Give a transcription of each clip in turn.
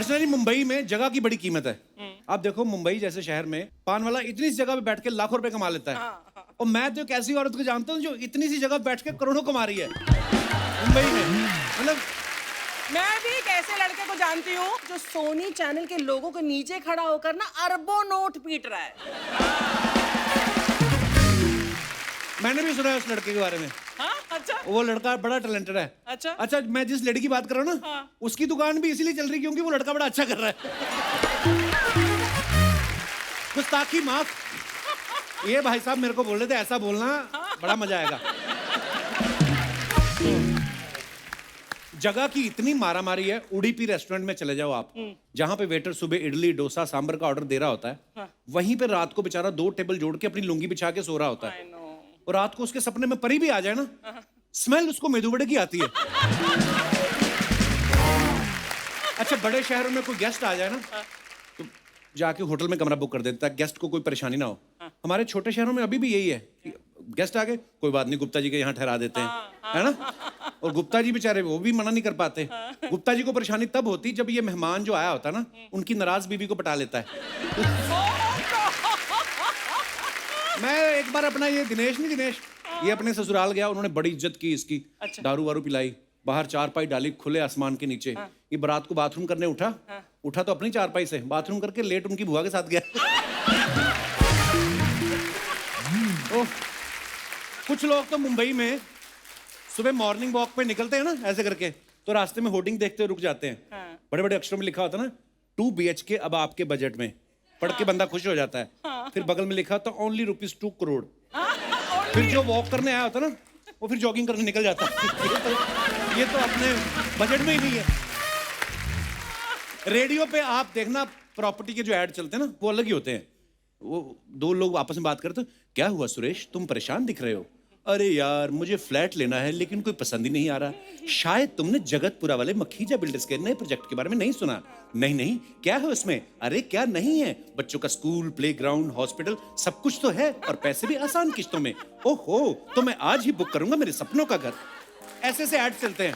अर्चना जी, मुंबई में जगह की बड़ी कीमत है। आप देखो, मुंबई जैसे शहर में पान वाला इतनी सी जगह पे बैठ के लाखों रुपए कमा लेता है। और मैं तो एक ऐसी औरत को जानता हूँ जो इतनी सी जगह बैठ के करोड़ों कमा रही है मुंबई में। मतलब मैं भी एक ऐसे लड़के को जानती हूँ जो सोनी चैनल के लोगों के नीचे खड़ा होकर ना अरबों नोट पीट रहा है। मैंने भी सुना है उस लड़के के बारे में। हाँ? अच्छा। वो लड़का बड़ा टैलेंटेड है। अच्छा, मैं जिस लड़की की बात कर रहा हूँ ना, हाँ। उसकी दुकान भी इसीलिए चल रही क्योंकि वो लड़का बड़ा अच्छा कर रहा है। गुस्ताखी माफ। ये भाई साहब मेरे को बोल रहे थे ऐसा बोलना, बड़ा मजा आएगा। जगह की इतनी मारामारी है, उडुपी रेस्टोरेंट में चले जाओ आप, जहां पे वेटर सुबह इडली डोसा सांभर का ऑर्डर दे रहा होता है, वहीं पे रात को बेचारा 2 टेबल जोड़ के अपनी लुंगी बिछा के सो रहा होता है। और रात को उसके सपने में परी भी आ जाए ना, स्मेल उसको मेदू वड़े की आती है। अच्छा, बड़े शहरों में कोई गेस्ट आ जाए ना, तो जाके होटल में कमरा बुक कर देता है, गेस्ट को कोई परेशानी ना हो। हमारे छोटे शहरों में अभी भी यही है, गेस्ट आ गए, कोई बात नहीं, गुप्ता जी के यहाँ ठहरा देते हैं, है ना। और गुप्ता जी बेचारे वो भी मना नहीं कर पाते। गुप्ता जी को परेशानी तब होती जब ये मेहमान जो आया होता ना, उनकी नाराज बीवी को पटा लेता है। मैं एक बार अपना ये दिनेश ये अपने ससुराल गया, उन्होंने बड़ी इज्जत की इसकी। अच्छा। दारू वारू पिलाई, बाहर चारपाई डाली खुले आसमान के नीचे। ये बारात को बाथरूम करने उठा तो अपनी चारपाई से बाथरूम करके लेट उनकी बुआ के साथ गया। ओह, कुछ लोग तो मुंबई में सुबह मॉर्निंग वॉक पे निकलते हैं ना ऐसे करके, तो रास्ते में होर्डिंग देखते हुए रुक जाते हैं। बड़े बड़े अक्षरों में लिखा होता है ना, 2 BHK अब आपके बजट में। पढ़ के बंदा खुश हो जाता है। फिर बगल में लिखा होता ओनली ₹2 करोड़। फिर जो वॉक करने आया होता ना, वो फिर जॉगिंग करने निकल जाता है। ये तो अपने बजट में ही नहीं है। रेडियो पे आप देखना, प्रॉपर्टी के जो ऐड चलते हैं ना, वो अलग ही होते हैं। वो 2 लोग आपस में बात करते, क्या हुआ सुरेश, तुम परेशान दिख रहे हो? अरे यार, मुझे फ्लैट लेना है लेकिन कोई पसंद ही नहीं आ रहा। शायद तुमने जगतपुरा वाले मखीजा बिल्डर्स के नए प्रोजेक्ट के बारे में नहीं सुना। नहीं, क्या है उसमें? अरे क्या नहीं है, बच्चों का स्कूल, प्लेग्राउंड, हॉस्पिटल, सब कुछ तो है, और पैसे भी आसान किस्तों में। ओहो, तो मैं आज ही बुक करूंगा मेरे सपनों का घर। ऐसे से ऐड चलते हैं।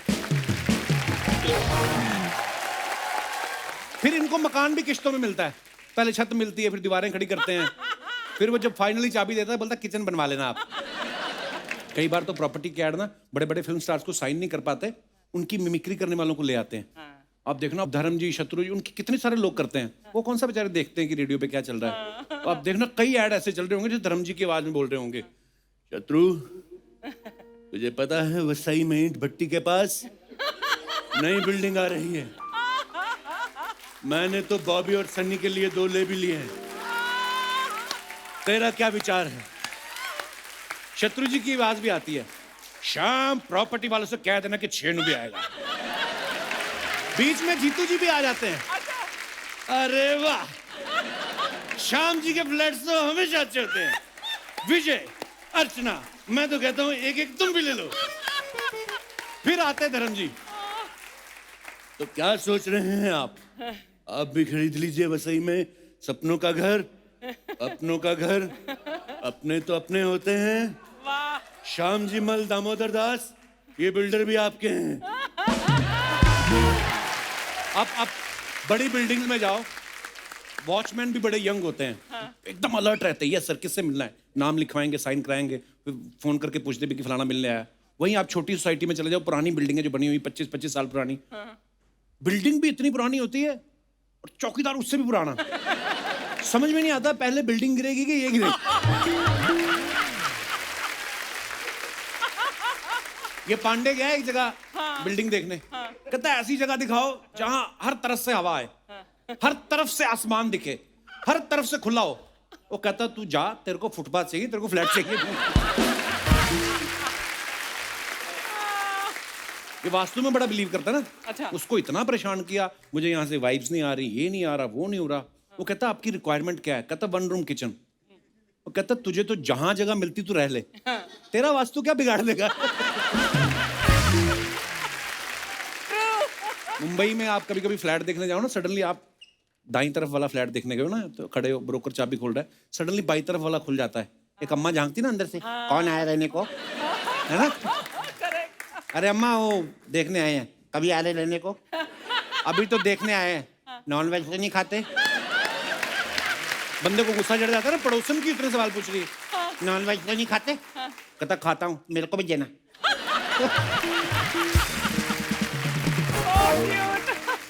फिर इनको मकान भी किस्तों में मिलता है। पहले छत मिलती है, फिर दीवारें खड़ी करते हैं, फिर वो जब फाइनली चाबी देता है बोलता किचन बनवा लेना आप। कई बार तो प्रॉपर्टी के ऐड ना बड़े बड़े फिल्म स्टार्स को साइन नहीं कर पाते, उनकी मिमिक्री करने वालों को ले आते हैं। आप देखना, धर्म जी, शत्रु जी, उनके कितने सारे लोग करते हैं। वो कौन सा बेचारे देखते हैं कि रेडियो पे क्या चल रहा है। तो आप देखना कई ऐड ऐसे चल रहे होंगे जो धर्म जी की आवाज में बोल रहे होंगे। शत्रु, तुझे पता है वसई में ईंट भट्टी के पास नई बिल्डिंग आ रही है। मैंने तो बॉबी और सन्नी के लिए 2 ले भी लिए हैं। तेरा क्या विचार है? शत्रु जी की आवाज भी आती है, शाम प्रॉपर्टी वालों से कह देना कि 6 भी आएगा। बीच में जीतू जी भी आ जाते हैं। अरे वाह, शाम जी के फ्लैट्स तो हमेशा अच्छे होते हैं। विजय, अर्चना, मैं तो कहता हूं एक तुम भी ले लो। फिर आते धर्म जी, तो क्या सोच रहे हैं आप भी खरीद लीजिए वसई में सपनों का घर, अपनों का घर। अपने तो अपने होते हैं। श्याम जी मल दामोदर दास, ये बिल्डर भी आपके हैं। आप बड़ी बिल्डिंग्स में जाओ, वॉचमैन भी बड़े यंग होते हैं। एकदम अलर्ट रहते हैं, ये सर किससे मिलना है, नाम लिखवाएंगे, साइन कराएंगे, फिर फोन करके पूछते भी कि फलाना मिलने आया। वहीं आप छोटी सोसाइटी में चले जाओ, पुरानी बिल्डिंग है जो बनी हुई 25-25 साल पुरानी, बिल्डिंग भी इतनी पुरानी होती है और चौकीदार उससे भी पुराना। समझ में नहीं आता पहले बिल्डिंग गिरेगी कि ये गिरेगी। ये पांडे गया एक जगह बिल्डिंग देखने, कहता है ऐसी जगह दिखाओ जहां हर तरफ से हवा आए, हर तरफ से आसमान दिखे, हर तरफ से खुला हो। वो कहता तू जा, तेरे को फुटपाथ चाहिए, तेरे को फ्लैट चाहिए। ये वास्तु में बड़ा बिलीव करता है ना। अच्छा। उसको इतना परेशान किया, मुझे यहाँ से वाइब्स नहीं आ रही, ये नहीं आ रहा, वो नहीं हो रहा। वो कहता आपकी रिक्वायरमेंट क्या है? कहता 1 रूम किचन। वो कहता तुझे तो जहां जगह मिलती तू रह ले, तेरा वास्तु क्या बिगाड़ देगा। मुंबई में आप कभी कभी फ्लैट देखने जाओ ना, सडनली आप दाईं तरफ वाला फ्लैट देखने गए हो ना, तो खड़े हो, ब्रोकर चाबी खोल रहा है, सडनली बाईं तरफ वाला खुल जाता है। एक अम्मा झांकती ना अंदर से, कौन आया रहने को, है ना। अरे अम्मा वो देखने आए हैं, कभी आ रहे रहने को? अभी तो देखने आए हैं। नॉन वेज तो नहीं खाते? बंदे को गुस्सा चढ़ जाता है ना, पड़ोसन की इतने सवाल पूछ रही है। नॉन वेज तो नहीं खाते? कहता खाता हूँ, मेरे को भी देना।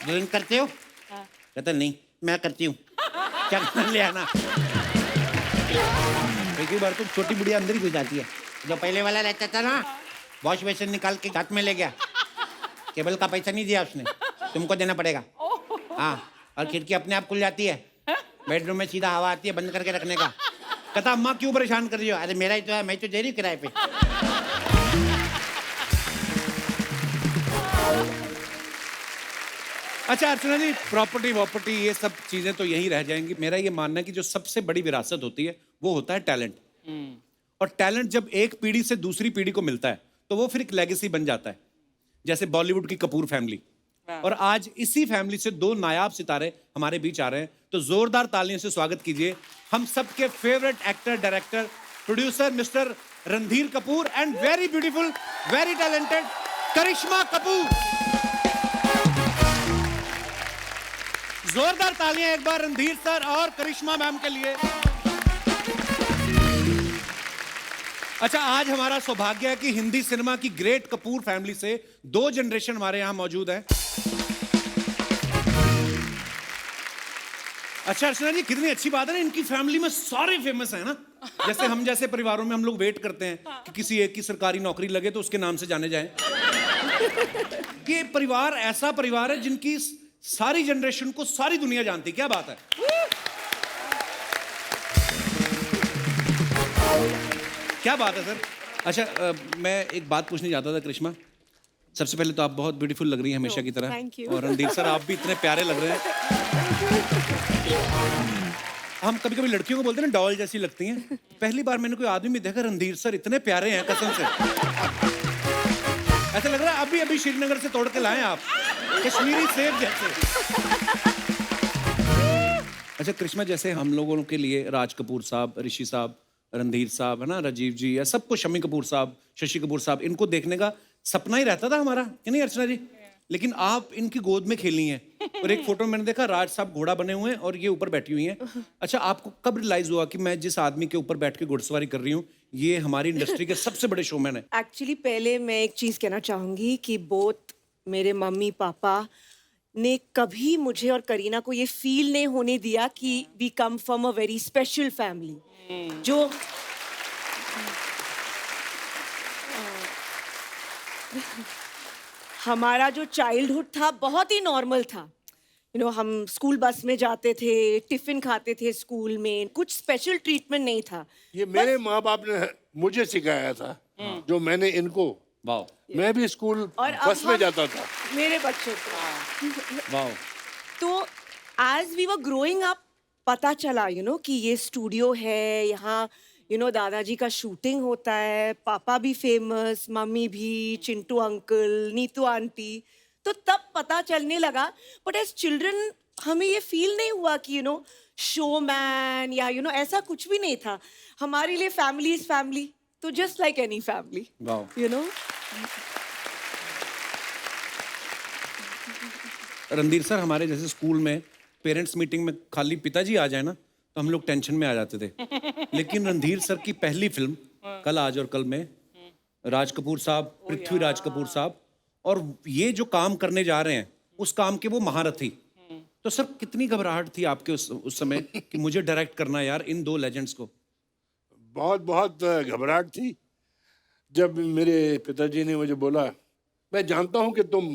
ड्रिंक करते हो? कहता नहीं, मैं करती हूँ। चल ले आना। एक बार तो छोटी बुढ़िया अंदर ही घुस जाती है। जो पहले वाला रहता था ना, वॉश बेसिन निकाल के हाथ में ले गया, केबल का पैसा नहीं दिया उसने, तुमको देना पड़ेगा। हाँ, और खिड़की अपने आप खुल जाती है, बेडरूम में सीधा हवा आती है, बंद करके रखने का। कहता अम्मा क्यों परेशान कर रही हो? अरे मेरा ही तो है, मैं तो दे रही हूँ किराए पे। अच्छा अर्चना जी, प्रॉपर्टी ये सब चीजें तो यहीं रह जाएंगी। मेरा ये मानना है कि जो सबसे बड़ी विरासत होती है वो होता है टैलेंट। और टैलेंट जब एक पीढ़ी से दूसरी पीढ़ी को मिलता है तो वो फिर एक लेगेसी बन जाता है। जैसे बॉलीवुड की कपूर फैमिली, और आज इसी फैमिली से दो नायाब सितारे हमारे बीच आ रहे हैं। तो जोरदार तालियों से स्वागत कीजिए हम सबके favourite actor, director, producer mister Randhir Kapoor and very beautiful, very talented Karisma Kapoor. जोरदार तालियां एक बार रणधीर सर और करिश्मा मैम के लिए। अच्छा, आज हमारा सौभाग्य है कि हिंदी सिनेमा की ग्रेट कपूर फैमिली से दो जनरेशन हमारे यहां मौजूद हैं। अच्छा अर्चना जी, कितनी अच्छी बात है ना, इनकी फैमिली में सारे फेमस हैं ना। जैसे हम जैसे परिवारों में हम लोग वेट करते हैं कि किसी एक की सरकारी नौकरी लगे तो उसके नाम से जाने जाएं। ये परिवार ऐसा परिवार है जिनकी सारी जनरेशन को सारी दुनिया जानती। क्या बात है। क्या बात है सर। अच्छा मैं एक बात पूछने जाता था करिश्मा। सबसे पहले तो आप बहुत ब्यूटीफुल लग रही हैं हमेशा की तरह। और रणधीर सर आप भी इतने प्यारे लग रहे हैं। हम कभी कभी लड़कियों को बोलते हैं ना डॉल जैसी लगती हैं। पहली बार मैंने कोई आदमी में देखा रणधीर सर इतने प्यारे हैं, कसम से ऐसा लग रहा है अभी अभी श्रीनगर से तोड़ के लाए आप, कश्मीरी सेब जैसे। अच्छा करिश्मा, जैसे हम लोगों के लिए राज कपूर साहब, ऋषि साहब, रणधीर साहब है ना, राजीव जी, या सबको, शम्मी कपूर साहब, शशि कपूर साहब, इनको देखने का सपना ही रहता था हमारा, कि नहीं अर्चना जी? लेकिन आप इनकी गोद में खेली हैं। और एक फोटो मैंने देखा राज साहब घोड़ा बने हुए हैं और ये ऊपर बैठी हुई हैं। अच्छा, आपको कब रियलाइज हुआ कि मैं जिस आदमी के ऊपर बैठ के घुड़सवारी कर रही हूँ ये हमारी इंडस्ट्री के सबसे बड़े शोमैन है? एक्चुअली पहले मैं एक चीज कहना चाहूंगी कि बोथ मेरे मम्मी पापा ने कभी मुझे और करीना को ये फील नहीं होने दिया कि we come from a very special family. जो हमारा जो चाइल्डहुड था बहुत ही नॉर्मल था। हम स्कूल बस में जाते थे, टिफिन खाते थे स्कूल में, कुछ स्पेशल ट्रीटमेंट नहीं था। ये मेरे माँ बाप ने मुझे सिखाया था, जो मैंने इनको। वाओ। मैं भी स्कूल और बस में जाता था मेरे बच्चों को। वाओ। तो as we were growing up पता चला कि ये स्टूडियो है, यहाँ दादाजी का शूटिंग होता है, पापा भी फेमस, मम्मी भी, चिंटू अंकल, नीतू आंटी। तो तब पता चलने लगा। बट एज चिल्ड्रन हमें ये फील नहीं हुआ कि शोमैन या ऐसा कुछ भी नहीं था। हमारे लिए फैमिली इज फैमिली, तो just like any family. Wow. Randhir sir, हमारे जैसे स्कूल में पेरेंट्स मीटिंग में खाली पिताजी आ जाए ना तो हम लोग टेंशन में आ जाते थे। लेकिन रणधीर सर की पहली फिल्म कल आज और कल में राज कपूर साहब, पृथ्वीराज कपूर साहब, और ये जो काम करने जा रहे हैं उस काम के वो महारथी। तो सर कितनी घबराहट थी आपके उस समय कि मुझे डायरेक्ट करना यार इन दो लेजेंड्स को? बहुत बहुत घबराहट थी। जब मेरे पिताजी ने मुझे बोला, मैं जानता हूँ कि तुम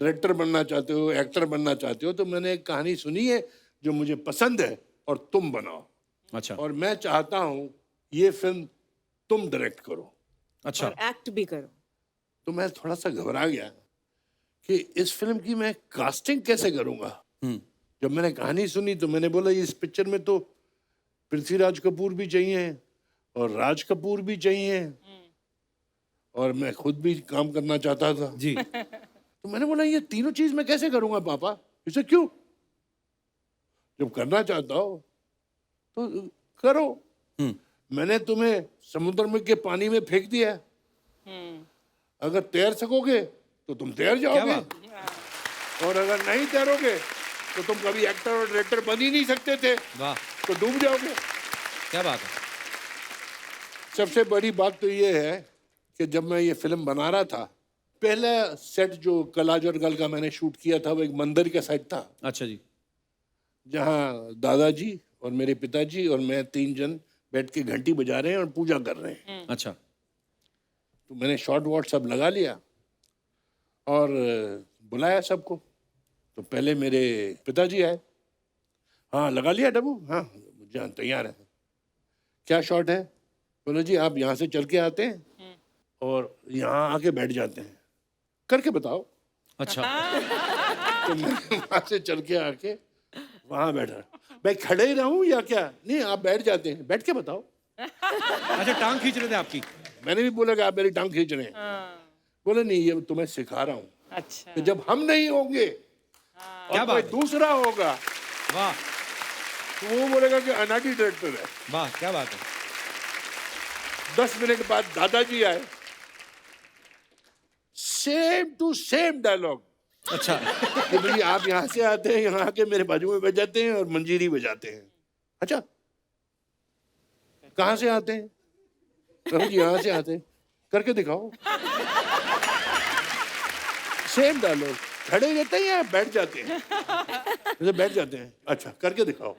डायरेक्टर बनना चाहते हो, एक्टर बनना चाहते हो, तो मैंने एक कहानी सुनी है जो मुझे पसंद है और तुम बनाओ। अच्छा। और मैं चाहता हूँ ये फिल्म तुम डायरेक्ट करो। अच्छा। और एक्ट भी करो। तो मैं थोड़ा सा घबरा गया कि इस फिल्म की मैं कास्टिंग कैसे करूँगा। जब मैंने कहानी सुनी तो मैंने बोला इस पिक्चर में तो पृथ्वीराज कपूर भी चाहिए और राज कपूर भी चाहिए और मैं खुद भी काम करना चाहता था जी। तो मैंने बोला ये तीनों चीज मैं कैसे करूंगा पापा? इसे क्यों? जब करना चाहता हो तो करो। मैंने तुम्हें समुद्र में के पानी में फेंक दिया, अगर तैर सकोगे तो तुम तैर जाओगे, और अगर नहीं तैरोगे तो तुम कभी एक्टर और डायरेक्टर बन ही नहीं सकते थे, वाह, तो डूब जाओगे। क्या बात है। सबसे बड़ी बात तो ये है कि जब मैं ये फिल्म बना रहा था, पहला सेट जो कलाजर गल का मैंने शूट किया था वो एक मंदिर का सेट था, अच्छा जी। जहाँ दादाजी और मेरे पिताजी और मैं 3 जन बैठ के घंटी बजा रहे हैं और पूजा कर रहे हैं। अच्छा। तो मैंने शॉर्ट वॉट सब लगा लिया और बुलाया सबको। तो पहले मेरे पिताजी आए, हाँ लगा लिया डब्बू, हाँ जान तैयार है, क्या शॉट है? बोले जी आप यहाँ से चल के आते हैं और यहाँ आके बैठ जाते हैं, करके बताओ। अच्छा। तो मैं वहाँ से चल के आके वहाँ बैठा, मैं खड़े ही रहूं या क्या? नहीं आप बैठ जाते हैं, बैठ के बताओ। अच्छा, टांग खींच रहे थे आपकी? मैंने भी बोला कि आप मेरी टांग खींच रहे हैं। बोले नहीं ये तुम्हें सिखा रहा हूँ अच्छा कि जब हम नहीं होंगे क्या और कोई बात है। दूसरा होगा वाह तो वो बोलेगा कि अनाड़ी डायरेक्टर है। वाह, क्या बात है। 10 मिनट बाद दादाजी आए, सेम टू सेम डायलॉग अच्छा। कि भाई आप यहाँ से आते हैं, यहाँ आके मेरे बाजू में बैठ जाते हैं और मंजीरी बजाते हैं। अच्छा कहाँ से आते हैं? प्रभु जी यहाँ से आते हैं, करके दिखाओ। सेम डायलॉग, खड़े रहते हैं या बैठ जाते हैं? जैसे बैठ जाते हैं, अच्छा करके दिखाओ।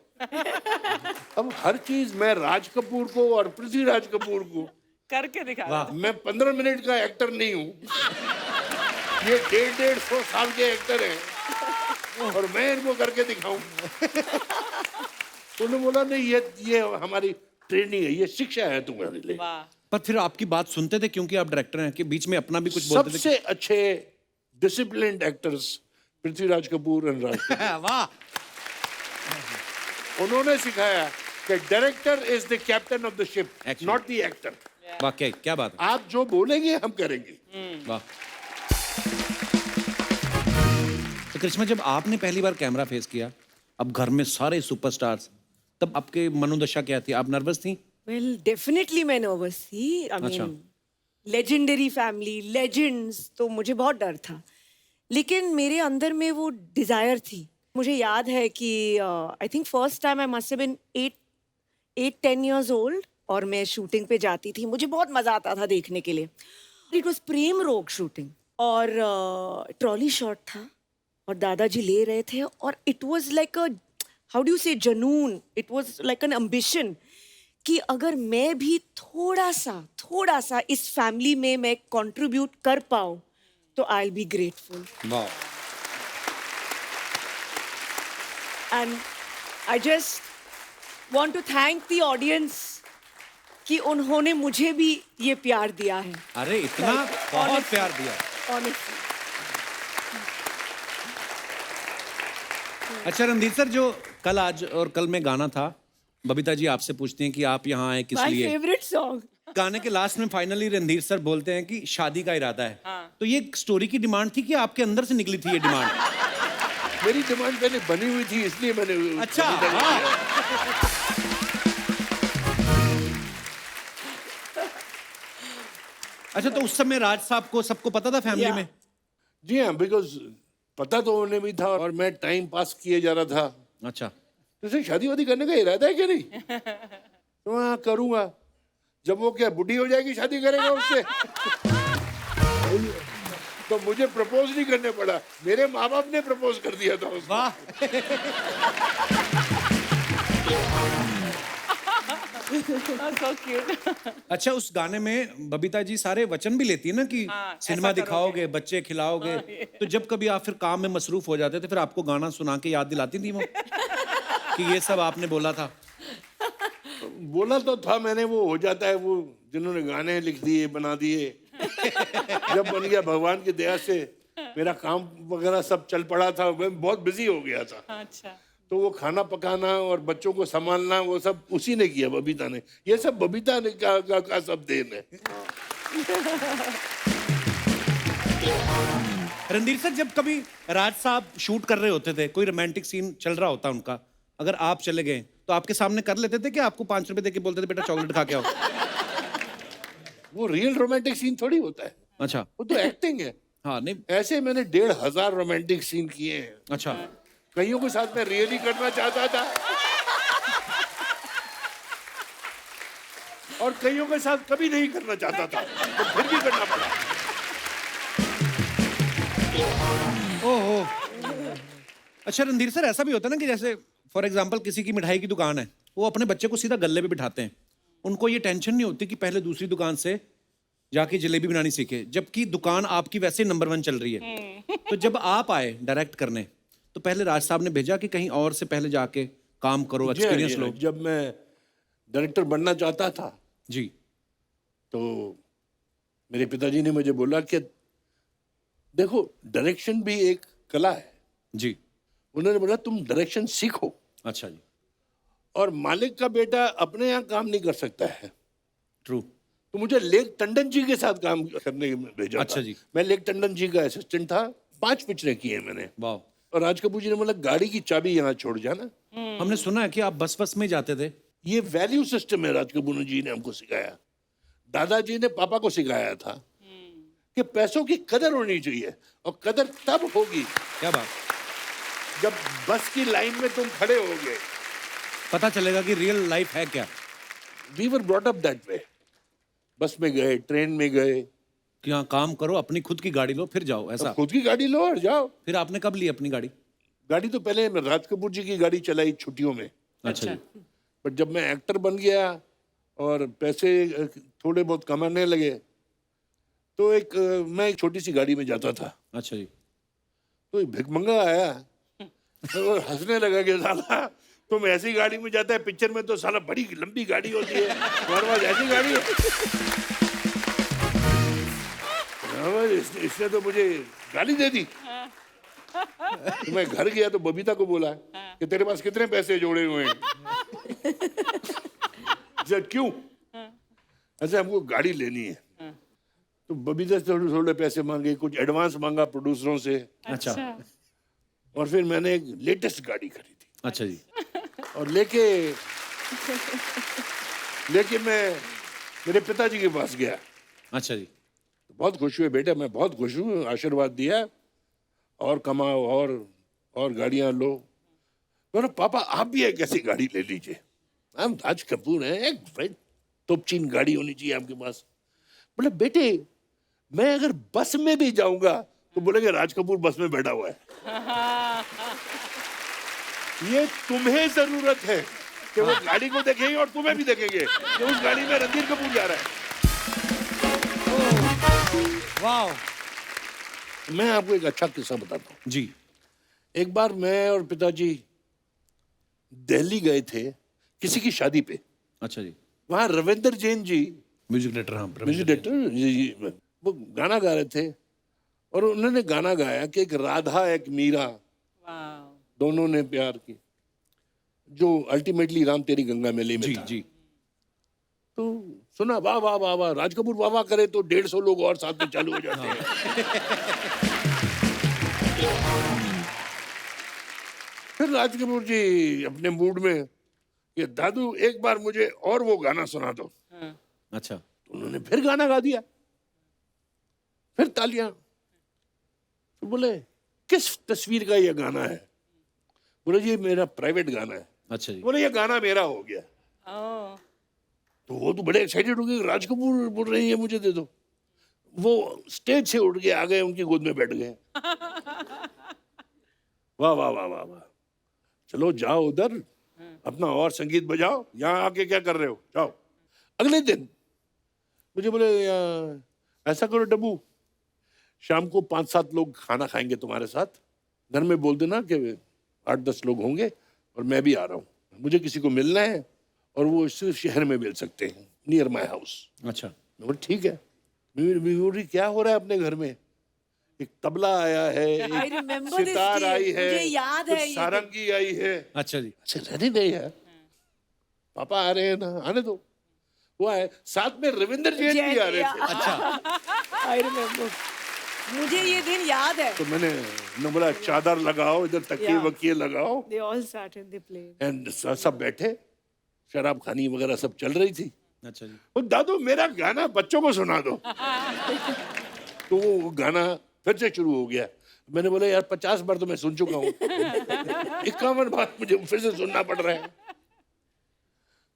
अब हर चीज मैं राज कपूर को और पृथ्वीराज कपूर को, करके दिखा। वाह, मैं 15 मिनट का एक्टर नहीं हूँ, ये 150 साल के एक्टर हैं और मैं इनको करके दिखाऊं। उन्होंने बोला नहीं ये हमारी ट्रेनिंग है, ये शिक्षा है तुम्हारे लिए। वाह पर फिर आपकी बात सुनते थे क्योंकि आप डायरेक्टर हैं कि बीच में अपना भी कुछ बोलते थे? सबसे अच्छे डिसिप्लिन्ड एक्टर्स पृथ्वीराज कपूर और राज कपूर। वाह, उन्होंने सिखाया कि director is the captain of the ship, Actually. Not the actor. वाकई क्या बात है। आप जो बोलेंगे हम करेंगे। वाह। तो करिश्मा, जब आपने पहली बार कैमरा फेस किया, अब घर में सारे सुपरस्टार्स, तब आपके मनोदशा क्या थी? आप नर्वस थी? वेल डेफिनेटली मैं नर्वस थी। आई अच्छा। मीन लेजेंडरी फैमिली, लेजेंड्स, तो मुझे बहुत डर था, लेकिन मेरे अंदर में वो डिजायर थी। मुझे याद है कि I think first time I must have been 8-10 years old और मैं शूटिंग पे जाती थी। मुझे बहुत मजा आता था देखने के लिए। इट वाज प्रेम रोग शूटिंग और ट्रॉली शॉट था और दादाजी ले रहे थे और it was like a, how do you say, जनून। It was like an ambition कि अगर मैं भी थोड़ा सा इस फैमिली में मैं कंट्रीब्यूट कर पाऊँ तो आई विल बी ग्रेटफुल। वाह। And I just want to thank the audience कि उन्होंने मुझे भी ये प्यार दिया है। अरे इतना बहुत प्यार दिया। ऑनेस्टली अच्छा रणधीर सर, जो कल, आज और कल में गाना था, बबीता जी आपसे पूछती हैं कि आप यहाँ आए किस माय लिए? Favourite song. गाने के लास्ट में फाइनली रणधीर सर बोलते हैं कि शादी का इरादा है। तो ये स्टोरी की डिमांड थी कि आपके अंदर से निकली थी ये डिमांड? मेरी डिमांड पहले बनी हुई थी इसलिए मैंने। अच्छा, हाँ। अच्छा, तो उस समय राज साहब को सबको पता था फैमिली में? जी हाँ, बिकॉज पता तो उन्हें भी था और मैं टाइम पास किए जा रहा था। अच्छा। तुझे शादी वादी करने का इरादा है क्या? नहीं तो हाँ करूंगा। जब वो क्या बुढ़ी हो जाएगी शादी करेगा उससे? तो मुझे प्रपोज नहीं करने पड़ा, मेरे माँ बाप ने प्रपोज कर दिया था उसको। वाह। so cute. अच्छा, उस गाने में बबीता जी सारे वचन भी लेती है ना कि सिनेमा ऐसा दिखाओगे, बच्चे खिलाओगे। तो जब कभी आप फिर काम में मसरूफ हो जाते थे, फिर आपको गाना सुना के याद दिलाती थी वो कि ये सब आपने बोला था? बोला तो था मैंने, वो हो जाता है, वो जिन्होंने गाने लिख दिए बना दिए। जब बन गया भगवान की दया से, मेरा काम वगैरह सब चल पड़ा था, मैं बहुत बिजी हो गया था। अच्छा तो वो खाना पकाना और बच्चों को संभालना वो सब उसी ने किया, बबीता ने। ये सब बबीता ने का सब देन है। रणधीर सर, जब कभी राज साहब शूट कर रहे होते थे, कोई रोमांटिक सीन चल रहा होता उनका, अगर आप चले गए तो आपके सामने कर लेते थे कि आपको 5 रुपए देके बोलते थे बेटा चॉकलेट खा के आओ? वो रियल रोमांटिक सीन थोड़ी होता है, अच्छा। वो तो एक्टिंग है। हाँ, नहीं। ऐसे मैंने 1,500 रोमांटिक सीन किए हैं। अच्छा। कईयों के साथ मैं रियली करना चाहता था और कईयों के साथ कभी नहीं करना चाहता था, तो फिर भी करना पड़ा। ओहो। अच्छा रणधीर सर, ऐसा भी होता है ना कि जैसे फॉर एग्जांपल किसी की मिठाई की दुकान है, वो अपने बच्चे को सीधा गल्ले पे बिठाते हैं, उनको ये टेंशन नहीं होती कि पहले दूसरी दुकान से जाके जलेबी बनानी सीखे, जबकि दुकान आपकी वैसे नंबर 1 चल रही है। तो जब आप आए डायरेक्ट करने, तो पहले राज साहब ने भेजा कि कहीं और से पहले जाके काम करो, एक्सपीरियंस लो? जब मैं डायरेक्टर बनना चाहता था जी। तो मेरे पिताजी ने मुझे बोला कि देखो डायरेक्शन भी एक कला है। जी। उन्होंने बोला तुम डायरेक्शन सीखो, अच्छा जी। और मालिक का बेटा अपने यहाँ काम नहीं कर सकता है। ट्रू। तो मुझे लेक टंडन जी के साथ काम करने में भेजा अच्छा था। जी। मैं लेक टंडन जी का असिस्टेंट था, 5 पिक्चरें की हैं मैंने। वाह। और राज कपूर जी ने बोला गाड़ी की चाबी यहाँ छोड़ जाना। हमने सुना है कि आप बस में जाते थे। ये वैल्यू सिस्टम है, राज कपूर जी ने हमको सिखाया। दादाजी ने पापा को सिखाया था कि पैसों की कदर होनी चाहिए, और कदर तब होगी क्या बात। जब बस की लाइन में तुम खड़े होगे, पता चलेगा कि रियल लाइफ है क्या। We were brought up that way. Bus में गए, ट्रेन में गए, कि हाँ काम करो, अपनी खुद की गाड़ी लो फिर जाओ, ऐसा। खुद की गाड़ी लो और जाओ। फिर आपने कब ली अपनी गाड़ी? गाड़ी तो पहले मैं राज कपूर जी की गाड़ी चलाई छुट्टियों में, अच्छा जी। बट जब मैं एक्टर बन गया और पैसे थोड़े बहुत कमाने लगे, तो मैं एक छोटी सी गाड़ी में जाता था। अच्छा जी। तो एक भिखमंगा आया और हंसने लगा कि साला तुम ऐसी गाड़ी में जाता है, पिक्चर में तो साला बड़ी लंबी गाड़ी होती है, तुम्हारे पास ऐसी गाड़ी है। इसने तो मुझे गाली दे दी। तो मैं घर गया तो बबीता को बोला कि तेरे पास कितने पैसे जोड़े हुए हैं? क्यों? ऐसे हमको गाड़ी लेनी है। तो बबीता से थोड़े थोड़े पैसे मांगे, कुछ एडवांस मांगा प्रोड्यूसरों से। अच्छा। और फिर मैंने एक लेटेस्ट गाड़ी खरीदी। अच्छा जी। और लेके मैं मेरे पिताजी के पास गया। अच्छा जी। बहुत खुश हुए, बेटा मैं बहुत खुश हूँ, आशीर्वाद दिया, और कमाओ और गाड़ियां लो। बोला पापा आप भी एक ऐसी गाड़ी ले लीजिए, हम राज कपूर हैं, एक भाई तोपचीन गाड़ी होनी चाहिए आपके पास। बोले बेटे मैं अगर बस में भी जाऊंगा तो बोलेंगे राज कपूर बस में बैठा हुआ है। ये तुम्हें जरूरत है कि वो गाड़ी को देखेंगे और तुम्हें भी देखेंगे कि उस गाड़ी में रणधीर कपूर जा रहा है। वाह। मैं आपको एक अच्छा किस्सा बताता हूँ जी। एक बार मैं और पिताजी दिल्ली गए थे किसी की शादी पे। अच्छा जी। वहां रविंदर जैन जी, म्यूजिक डायरेक्टर। हाँ, म्यूजिक डायरेक्टर जी, वो गाना गा रहे थे, और उन्होंने गाना गाया कि एक राधा एक मीरा दोनों ने प्यार की, जो अल्टीमेटली राम तेरी गंगा मैली में जी था। जी। तो सुना, वाह वाह वाह वाह, राज कपूर वाह वाह करे तो 150 लोग और साथ में चालू हो जाते हैं। फिर राज कपूर जी अपने मूड में कि दादू एक बार मुझे और वो गाना सुना दो। अच्छा। तो उन्होंने फिर गाना गा दिया, फिर तालियां। तो बोले किस तस्वीर का ये गाना है? बोले ये मेरा प्राइवेट गाना है। अच्छा जी। बोले ये गाना मेरा हो गया। तो वो तो बड़े एक्साइटेड हो गए, राज कपूर बोल रही है मुझे दे दो। वो स्टेज से उठ के आ गए, उनकी गोद में बैठ गए। वाह वाह वाह वाह वाह, चलो जाओ उधर अपना और संगीत बजाओ, यहाँ आके क्या कर रहे हो, जाओ। अगले दिन मुझे बोले ऐसा करो डब्बू, शाम को 5-7 लोग खाना खाएंगे तुम्हारे साथ, घर में बोल देना कि 8-10 लोग होंगे और मैं भी आ रहा हूँ, मुझे किसी को मिलना है और वो सिर्फ शहर में मिल सकते हैं, नियर माई हाउस। अच्छा। मैं बोला ठीक है। बोली क्या हो रहा है अपने घर में? एक तबला आया है, I remember this sitar day. आई है, मुझे याद है कुछ ये सारंगी आई है। अच्छा जी। अच्छा रहने दे यार, पापा आ रहे हैं ना, आने दो। वो आए, साथ में रविंदर जैन भी आ रहे थे। अच्छा। I remember. मुझे ये दिन याद है। तो मैंने बोला चादर लगाओ, इधर तकिए Yeah. वकिए लगाओ, They all sat and they played. And सब बैठे, शराब खानी वगैरह सब चल रही थी। अच्छा जी। वो दादू मेरा गाना बच्चों को सुना दो। तो वो गाना फिर से शुरू हो गया, मैंने बोला यार 50 बार तो मैं सुन चुका हूँ, 51 बार मुझे फिर से सुनना पड़ रहा है।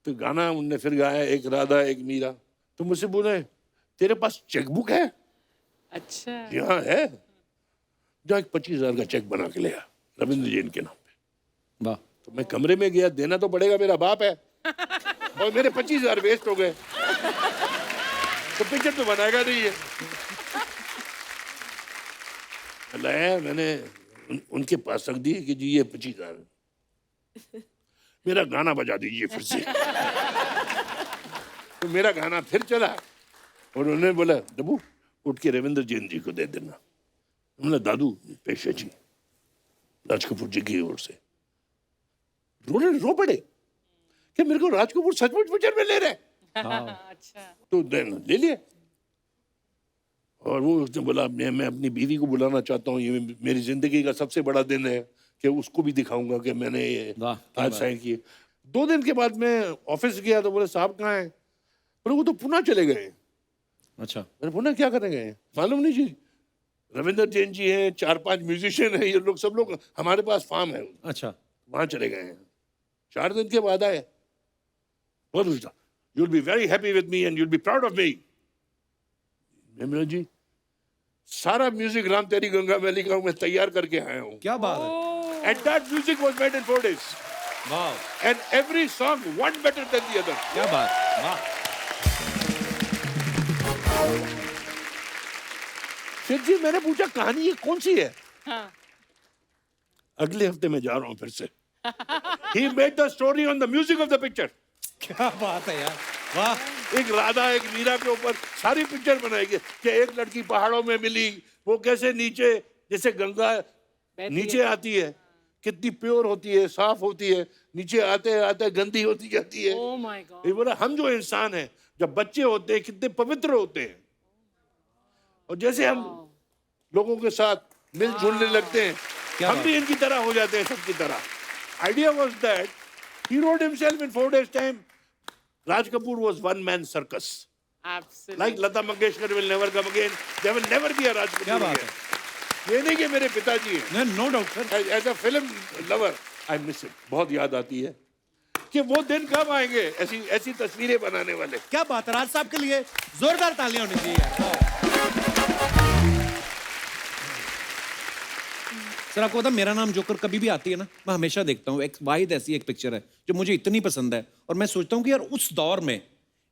तो गाना उनने फिर गाया, एक राधा एक मीरा। तो मुझसे बोले तेरे पास चेकबुक है? अच्छा। यहाँ है, जो एक 25,000 का चेक बना के ले आ रविंद्र जैन के नाम पे। वाह। तो मैं कमरे में गया, देना तो पड़ेगा, मेरा बाप है, और मेरे 25,000 वेस्ट हो गए, तो पिक्चर तो बनाएगा नहीं है। लाया मैंने उनके पास रख दी कि जी ये 25,000, मेरा गाना बजा दीजिए फिर से। तो मेरा गाना फिर चला और उन्होंने बोला डब्बू उठ के रविंद्र जैन जी को दे देना। उन्होंने दादू पेशा जी राज कपूर जी की ओर से। रो पड़े कि मेरे को राज कपूर सचमुच पिक्चर में ले रहे। अच्छा। तो ले लिया। और वो उसने बोला मैं अपनी बीवी को बुलाना चाहता हूँ, ये मेरी जिंदगी का सबसे बड़ा दिन है कि उसको भी दिखाऊंगा कि मैंने ये आज साइन किए। 2 दिन के बाद मैं ऑफिस गया तो बोले साहब कहाँ हैं? बोले वो तो पुणे चले गए। अच्छा। मैंने पुणे क्या करने गए? मालूम नहीं जी, रविंद्र जैन जी हैं, 4-5 म्यूजिशियन हैं, ये लोग सब लोग हमारे पास फार्म है, अच्छा। वहां चले गए हैं। 4 दिन के बाद आए, you'll be very happy with me and you'll be proud of me। मैं बोला जी सारा म्यूजिक राम तेरी गंगा मैली का मैं तैयार करके आया हूँ। क्या बात है। And that music was made in 4 days। वाह। And every song one better than the other। क्या बात। वाह। फिर जी मैंने पूछा कहानी ये कौन सी है? हाँ। अगले हफ्ते में जा रहा हूँ फिर से। He made the story on the music of the picture। क्या बात है यार। वाह। एक राधा एक मीरा के ऊपर सारी पिक्चर बनाएगी कि एक लड़की पहाड़ों में मिली, वो कैसे नीचे जैसे गंगा नीचे आती है, कितनी प्योर होती है, साफ होती है, नीचे आते आते गंदी होती जाती है। Oh my God। ये बोला हम जो इंसान हैं जब बच्चे होते हैं कितने पवित्र होते हैं, और जैसे हम लोगों के साथ मिलजुलने लगते हैं हम भी इनकी तरह हो जाते हैं, सबकी तरह। Idea was that he wrote himself in 4 days time। Raj Kapoor was one man circus। Absolutely। Like Lata Mangeshkar will never come again, there will never be a Raj Kapoor क्या बात again। ये नहीं कि मेरे पिताजी हैं। No doubt sir. As a film lover, I miss it। बहुत याद आती है कि वो दिन कब आएंगे ऐसी ऐसी तस्वीरें बनाने वाले। क्या बात है। राज साहब के लिए जोरदार तालियां होनी चाहिए यार। सर आपको पता मेरा नाम जोकर कभी भी आती है ना, मैं हमेशा देखता हूँ। एक वाहिद ऐसी एक पिक्चर है जो मुझे इतनी पसंद है और मैं सोचता हूँ कि यार उस दौर में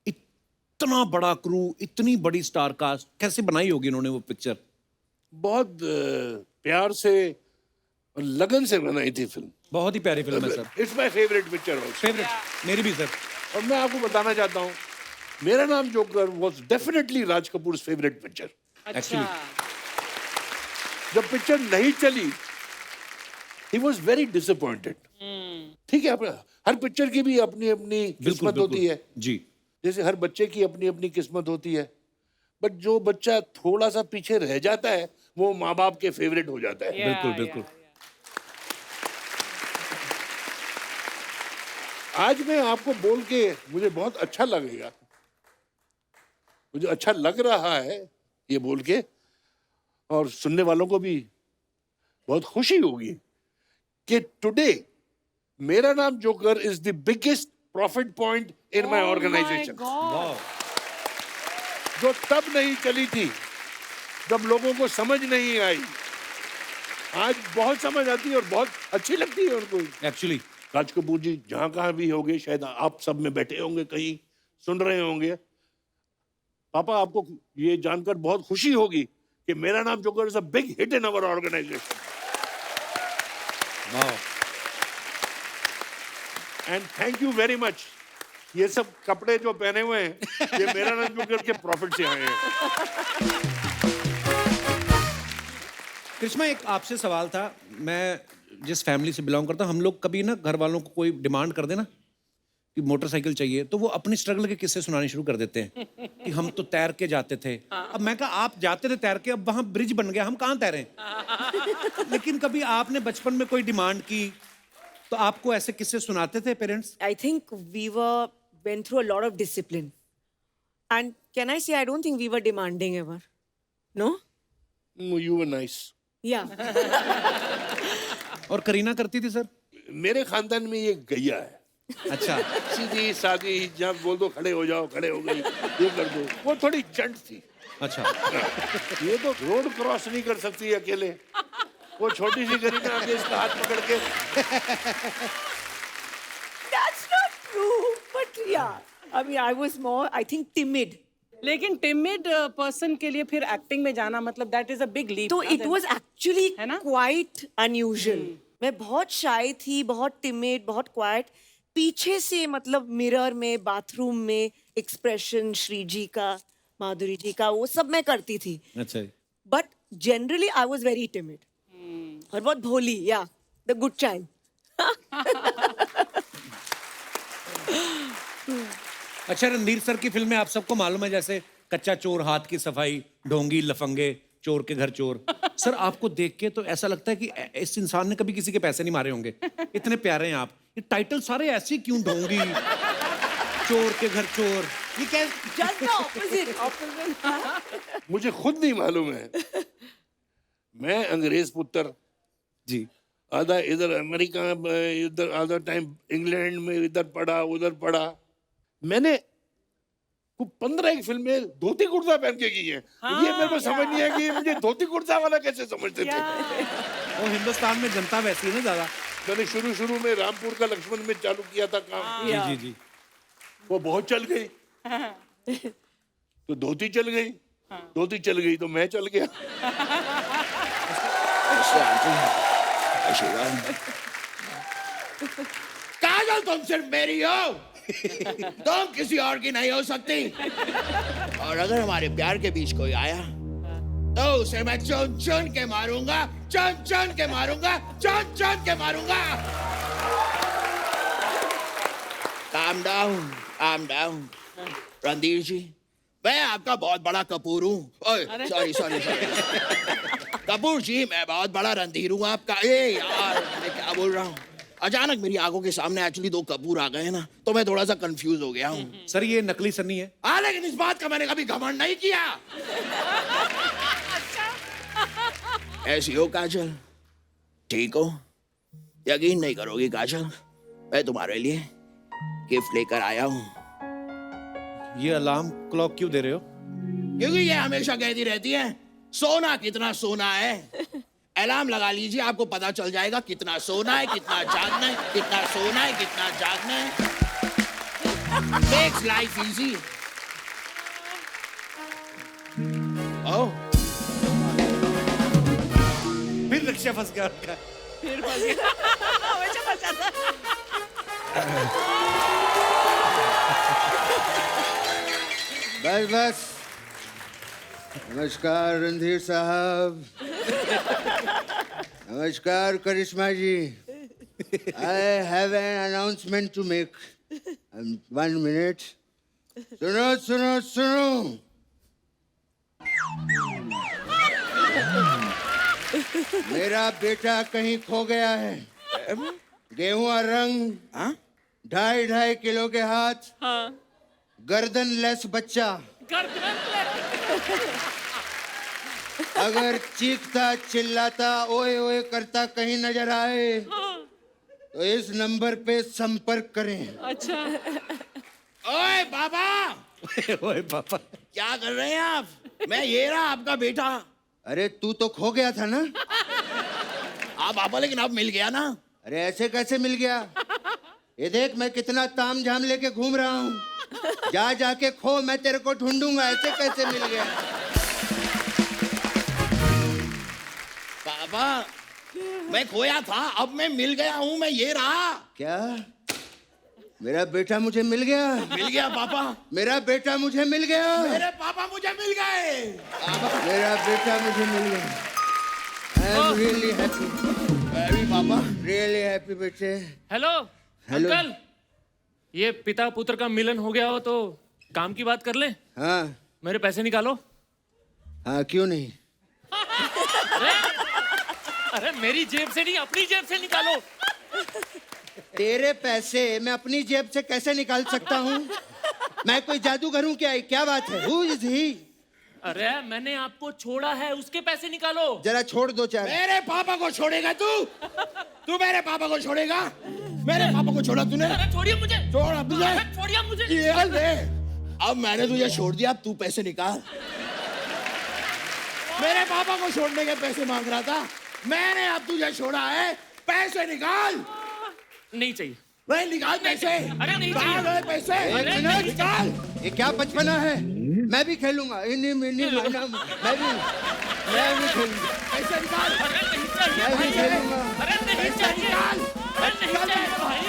इतना बड़ा क्रू, इतनी बड़ी स्टार कास्ट कैसे बनाई होगी इन्होंने वो पिक्चर। बहुत प्यार से और लगन से बनाई थी फिल्म। बहुत ही प्यारी फिल्म है sir. It's my favourite picture also. Favourite मेरी भी सर। और मैं आपको बताना चाहता हूँ मेरा Naam joker was definitely Raj Kapoor favourite picture. अच्छा। जब पिक्चर नहीं चली he was very disappointed। ठीक है, हर पिक्चर की भी अपनी अपनी किस्मत होती है जी। जैसे हर बच्चे की अपनी अपनी किस्मत होती है, बट जो बच्चा थोड़ा सा पीछे रह जाता है वो माँ बाप के फेवरेट हो जाता है। बिल्कुल बिल्कुल। आज मैं आपको बोल के मुझे बहुत अच्छा लगेगा, मुझे अच्छा लग रहा है ये बोल के, और सुनने वालों को भी बहुत खुशी होगी कि today Mera Naam Joker is the biggest profit point in my organisation. जो तब नहीं चली थी जब लोगों को समझ नहीं आई, आज बहुत समझ आती है और बहुत अच्छी लगती है उनको। एक्चुअली राज कपूर जी जहां कहां भी होंगे, शायद आप सब में बैठे होंगे, कहीं सुन रहे होंगे, पापा आपको ये जानकर बहुत खुशी होगी कि Mera Naam Joker is a big hit in our organisation. And thank you very much. ये सब कपड़े जो पहने हुए हैं ये मेरा नाम जोकर के प्रॉफिट से आए हैं। कृष्णा एक आपसे सवाल था। मैं जिस फैमिली से बिलोंग करता हूँ, हम लोग कभी ना घर वालों को कोई डिमांड कर देना कि मोटरसाइकिल चाहिए तो वो अपनी स्ट्रगल के किस्से सुनाने शुरू कर देते हैं कि हम तो तैर के जाते थे। अब मैं कहा आप जाते थे तैर के, अब वहां ब्रिज बन गया, हम कहाँ तैरें। लेकिन कभी आपने बचपन में कोई डिमांड की तो आपको ऐसे किस्से सुनाते थे parents? I think we went through a lot of discipline. And can I say, I don't think we were demanding ever. No? You were nice। या और करीना करती थी सर? मेरे खानदान में ये गैया है, अच्छा। सीधी सादी, जब बोल दो खड़े हो जाओ, खड़े हो गई, ये कर दो। वो थोड़ी चंट थी। अच्छा। ये तो रोड क्रॉस नहीं कर सकती अकेले, वो छोटी सी करीना आके इसका हाथ पकड़ के। That's not true, but yeah. I mean, I was more, I think, timid. लेकिन टिमिड पर्सन के लिए फिर एक्टिंग में जाना मतलब that is a big leap. तो it was actually है ना? quite unusual. मैं बहुत shy थी, बहुत timid, बहुत quiet. पीछे से मतलब मिरर में, बाथरूम में एक्सप्रेशन श्री जी का, माधुरी जी का, वो सब मैं करती थी. अच्छा। But generally, I was very timid. और बहुत भोली, yeah, the good child. अच्छा, रणधीर सर की फिल्में आप सबको मालूम है, जैसे कच्चा चोर, हाथ की सफाई, ढोंगी, लफंगे, चोर के घर चोर. सर आपको देख के तो ऐसा लगता है कि इस इंसान ने कभी किसी के पैसे नहीं मारे होंगे. इतने प्यारे हैं आप. ये टाइटल सारे ऐसे क्यों, ढोंगी, चोर के घर चोर, ये क्या? Just the opposite. मुझे खुद नहीं मालूम है. मैं अंग्रेज पुत्र, जी. आधा इधर अमेरिका, इधर आधा टाइम इंग्लैंड में, इधर पढ़ा उधर पढ़ा. मैंने 15 फिल्में धोती कुर्ता पहन के की है. ये मेरे को समझ नहीं है कि मुझे धोती कुर्ता वाला कैसे समझते थे. वो हिंदुस्तान में जनता वैसी है ना ज्यादा. मैंने शुरू में रामपुर का लक्ष्मण में चालू किया था काम. जी जी जी. वो बहुत चल गई, तो धोती चल गई. धोती चल गई तो मैं चल गया. काजल तुम सिर्फ मेरी हो, तुम किसी और की नहीं हो सकती. और अगर हमारे प्यार के बीच कोई आया तो उसे मैं चुन चुन के मारूंगा, चुन चुन के मारूंगा, चुन चुन के मारूंगा. Calm down, calm down. Randhir जी, मैं आपका बहुत बड़ा कपूर हूँ. Sorry sorry sorry. Kapoor ji, मैं बहुत बड़ा रणधीर हूँ आपका. ए यार, मैं क्या बोल रहा हूँ. अचानक मेरी आंखों के सामने एक्चुअली 2 कपूर आ गए ना, तो मैं थोड़ा सा कंफ्यूज हो गया हूँ. सर ये नकली सन्नी है. हाँ, लेकिन इस बात का मैंने कभी घमंड नहीं किया. ऐसी हो काजल, ठीक हो? यकीन नहीं करोगी काजल, मैं तुम्हारे लिए गिफ्ट लेकर आया हूँ. ये अलार्म क्लॉक क्यों दे रहे हो? क्योंकि ये हमेशा कहती रहती है सोना कितना सोना है. अलार्म लगा लीजिए, आपको पता चल जाएगा कितना सोना है, कितना जागना है, कितना सोना है, कितना जागना है. Makes life easy. Oh. फिर रिक्शा फंस गया उनका. फिर फंस गया. हमेशा फंस जाता है. बस बस. नमस्कार रणधीर साहब. नमस्कार करिश्मा जी. I have an announcement to make. 1 minute. सुनो सुनो सुनो. मेरा बेटा कहीं खो गया है. गेहुआ रंग, 2.5 किलो के हाथ, गर्दन लेस बच्चा. अगर चीखता चिल्लाता ओए ओए करता कहीं नजर आए तो इस नंबर पे संपर्क करें. अच्छा. ओए बाबा, ओए पापा. क्या कर रहे हैं आप? मैं ये रहा आपका बेटा. अरे तू तो खो गया था ना. आप पापा, लेकिन अब मिल गया ना. अरे ऐसे कैसे मिल गया? ये देख मैं कितना ताम झाम लेके घूम रहा हूँ. जा जाके खो, मैं तेरे को ढूंढूंगा. ऐसे कैसे मिल गया? पापा, मैं खोया था, अब मैं मिल गया हूँ. मैं ये रहा. क्या मेरा बेटा मुझे मिल गया? मिल गया पापा. मेरा बेटा मुझे मिल गया. मेरे पापा मुझे मिल गए. मेरा बेटा मुझे मिल गया. I am really happy. अरे पापा, रियली हैप्पी बेटे. Hello hello. अंकल, ये पिता पुत्र का मिलन हो गया हो तो काम की बात कर ले. हाँ मेरे पैसे निकालो. हाँ क्यों नहीं. अरे मेरी जेब से नहीं, अपनी जेब से निकालो. तेरे पैसे मैं अपनी जेब से कैसे निकाल सकता हूँ? मैं कोई जादूगर हूँ क्या? क्या बात है? Who is he? अरे मैंने आपको छोड़ा है, उसके पैसे निकालो। जरा छोड़ दो चार। मेरे पापा को छोड़ेगा तू? तू मेरे पापा को छोड़ेगा? मेरे पापा को छोड़ा तूने? अरे छोड़िए मुझे, छोड़ अब तुझे। अरे छोड़िए मुझे। ये ले, अब मैंने तुझे छोड़ दिया, अब तू पैसे निकाल। मेरे पापा को छोड़ने के पैसे मांग रहा था, मैंने अब तुझे छोड़ा है, पैसे निकाल। नहीं चाहिए। नहीं, निकाल पैसे। अरे नहीं निकाल चाहिए। पैसे। अरे नहीं निकाल। ये क्या बचपना है? मैं भी खेलूंगा, इन्हीं मिनी माना, मैं भी खेलूंगा, पैसे निकाल। अरे नहीं चाहिए मैं भी भाई। खेलूंगा। अरे नहीं पैसे चाहिए। निकाल। अरे नहीं चाहिए भाई।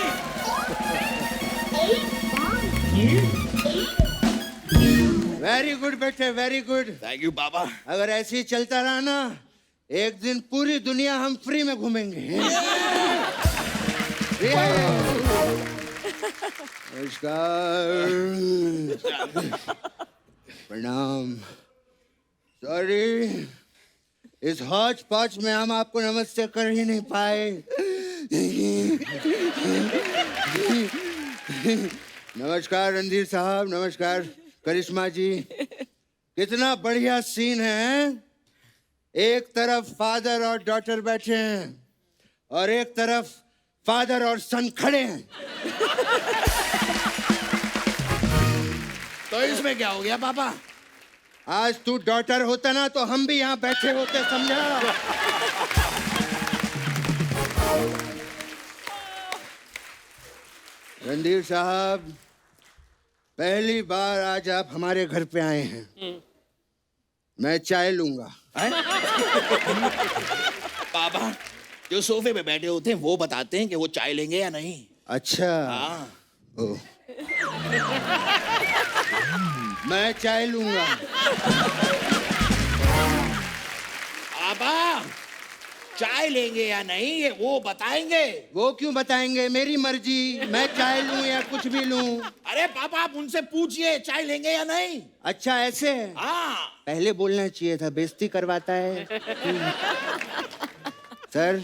वेरी गुड बेटे, वेरी गुड। थैंक यू पापा। अगर ऐसे ही चलता रहा ना, एक दिन पूरी दुनिया हम फ्री में घूमेंगे। नमस्कार, प्रणाम। सॉरी, इस हौच पौच में हम आपको नमस्ते कर ही नहीं पाए। नमस्कार रणधीर साहब, नमस्कार करिश्मा जी। कितना बढ़िया सीन है। एक तरफ फादर और डॉटर बैठे हैं और एक तरफ फादर और सन खड़े हैं। तो इसमें क्या हो गया पापा? आज तू डॉटर होता ना तो हम भी यहाँ बैठे होते, समझा? रणधीर साहब, पहली बार आज आप हमारे घर पे आए हैं। मैं चाय लूंगा। पापा, जो सोफे पे बैठे होते हैं वो बताते हैं कि वो चाय लेंगे या नहीं। अच्छा। हाँ। ओ। मैं चाय लूंगा। पापा, चाय लेंगे या नहीं ये वो बताएंगे। वो क्यों बताएंगे? मेरी मर्जी, मैं चाय लूं या कुछ भी लूं। अरे पापा, आप उनसे पूछिए चाय लेंगे या नहीं। अच्छा ऐसे है? हाँ। पहले बोलना चाहिए था, बेइज्जती करवाता है। सर,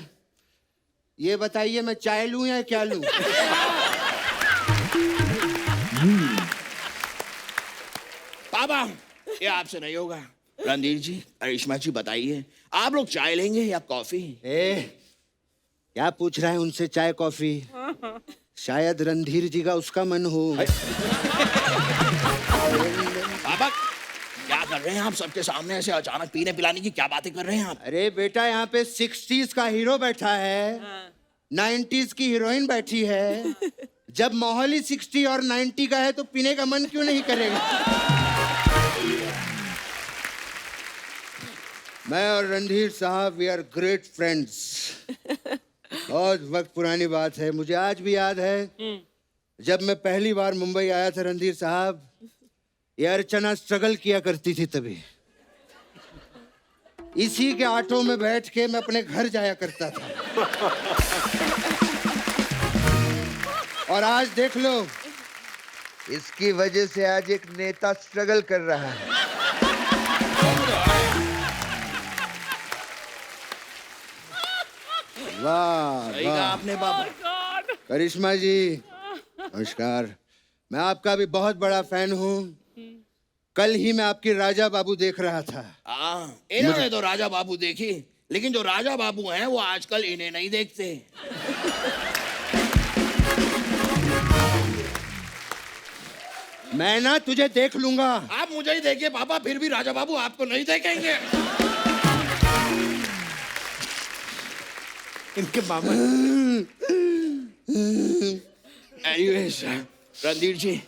ये बताइए मैं चाय लूं या क्या लूं? पापा, ये आपसे नहीं होगा। रणधीर जी, करिश्मा जी, बताइए आप लोग चाय लेंगे या कॉफी? क्या पूछ रहा है उनसे चाय कॉफी? शायद रणधीर जी का उसका मन हो। पापा, क्या कर रहे हैं आप? सबके सामने ऐसे अचानक पीने पिलाने की क्या बातें कर रहे हैं आप? अरे बेटा, यहाँ पे 60s का हीरो बैठा है, 90s की हीरोइन बैठी है। जब माहौल ही 60 और 90 का है तो पीने का मन क्यों नहीं करेगा? मैं और रणधीर साहब, वी आर ग्रेट फ्रेंड्स। बहुत वक्त पुरानी बात है, मुझे आज भी याद है जब मैं पहली बार मुंबई आया था रणधीर साहब, ये अर्चना स्ट्रगल किया करती थी तभी। इसी के ऑटो में बैठ के मैं अपने घर जाया करता था। और आज देख लो, इसकी वजह से आज एक नेता स्ट्रगल कर रहा है। वाह सही कहा वाह। आपने पापा। करिश्मा जी, नमस्कार। मैं आपका भी बहुत बड़ा फैन हूँ। कल ही मैं आपकी राजा बाबू देख रहा था। हाँ, इन्होंने तो राजा बाबू देखी, लेकिन जो राजा बाबू हैं वो आजकल इन्हें नहीं देखते। मैं ना तुझे देख लूंगा। आप मुझे ही देखिए पापा, फिर भी राजा बाबू आपको नहीं देखेंगे। इनके मामा। एनीवेज, रणधीर जी,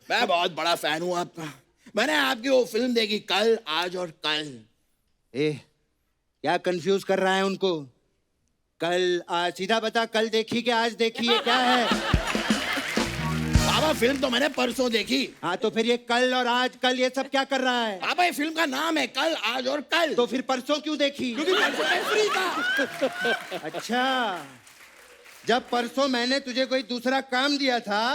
मैं बहुत बड़ा फैन हूँ आपका। मैंने आपकी वो फिल्म देखी, कल, आज और कल। क्या कंफ्यूज कर रहा है उनको? कल आज, सीधा बता, कल देखी कि आज देखी है, क्या है? पापा, फिल्म तो मैंने परसों देखी। हाँ, तो फिर ये कल और आज कल ये सब क्या कर रहा है? पापा, ये फिल्म का नाम है कल, आज और कल। तो फिर परसों क्यों देखी? क्योंकि परसों मैं फ्री था। अच्छा, जब परसों मैंने तुझे कोई दूसरा काम दिया था,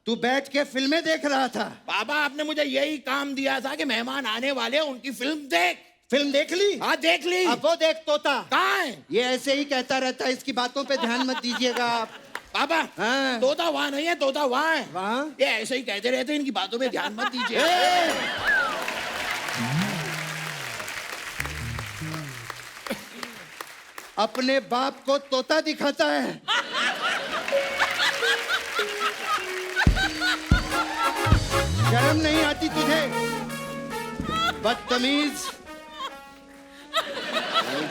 तू बैठ के फिल्में देख रहा था। पापा, आपने मुझे यही काम दिया था कि मेहमान आने वाले हैं, उनकी फिल्म देख। फिल्म देख ली? हाँ, देख ली। अब वो देख तोता। कहाँ है? ये ऐसे ही कहता रहता है, इसकी बातों पे ध्यान मत दीजिएगा आप। पापा, हाँ। तोता वहाँ नहीं है, तोता वहाँ है। वहाँ? ये ऐसे ही कहते रहते हैं, इनकी बातों पे ध्यान मत दीजिए। अपने बाप को तोता दिखाता है। शर्म नहीं आती तुझे, बदतमीज।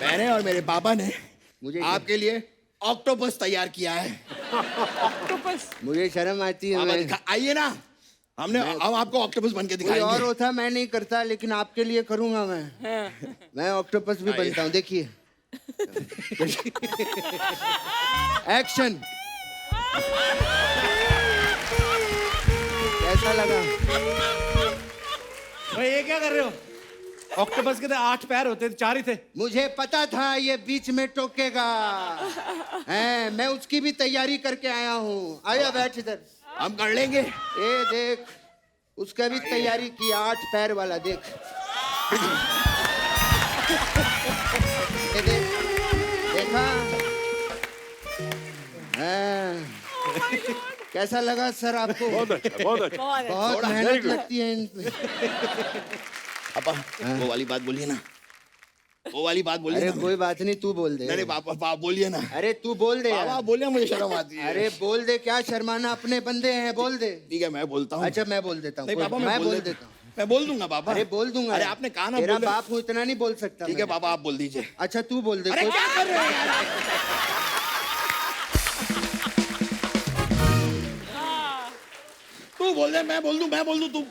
मैंने और मेरे पापा ने मुझे आपके लिए ऑक्टोपस तैयार किया है। ऑक्टोपस। मुझे शर्म आती है। पापा मैं आइए ना, हम आपको ऑक्टोपस बन के कोई और दिखाएंगे। होता मैं नहीं करता, लेकिन आपके लिए करूंगा मैं ऑक्टोपस भी बनता हूँ। देखिए एक्शन। कैसा लगा? भाई ये क्या कर रहे हो? ऑक्टोपस के तो 8 पैर होते थे, 4 ही थे। मुझे पता था ये बीच में टोकेगा। हैं, मैं उसकी भी तैयारी करके आया हूँ। आया बैठ इधर। हम कर लेंगे। ए देख, उसका भी तैयारी की, 8 पैर वाला देख। ये देख, देखा? हैं, कैसा लगा सर आपको? बहुत अच्छा, बहुत अच्छा। बहुत मेहनत लगती है इन पे। पापा वो वाली बात बोलिए ना, वो वाली बात बोलिए अरे ना। कोई बात नहीं, तू बोल दे। नहीं पापा बोलिए ना। अरे तू बोल दे यार। पापा बोलिए, मुझे शर्म आती है। अरे बोल दे, क्या शर्माना, अपने बंदे हैं, बोल दे। ठीक है मैं बोलता हूँ। अच्छा मैं बोल देता हूँ। नहीं पापा मैं मैं बोल देता हूँ। मैं बोल दूंगा पापा। अरे बोल दूंगा। अरे आपने कहा ना तेरा बोल दे। बाप हूँ, इतना नहीं बोल सकता ठीक है मैं। पापा आप बोल दीजिए। अच्छा तू बोल दे। अरे कोई- क्या कर रहे हो यार? तू बोल दे, मैं बोल दूं तू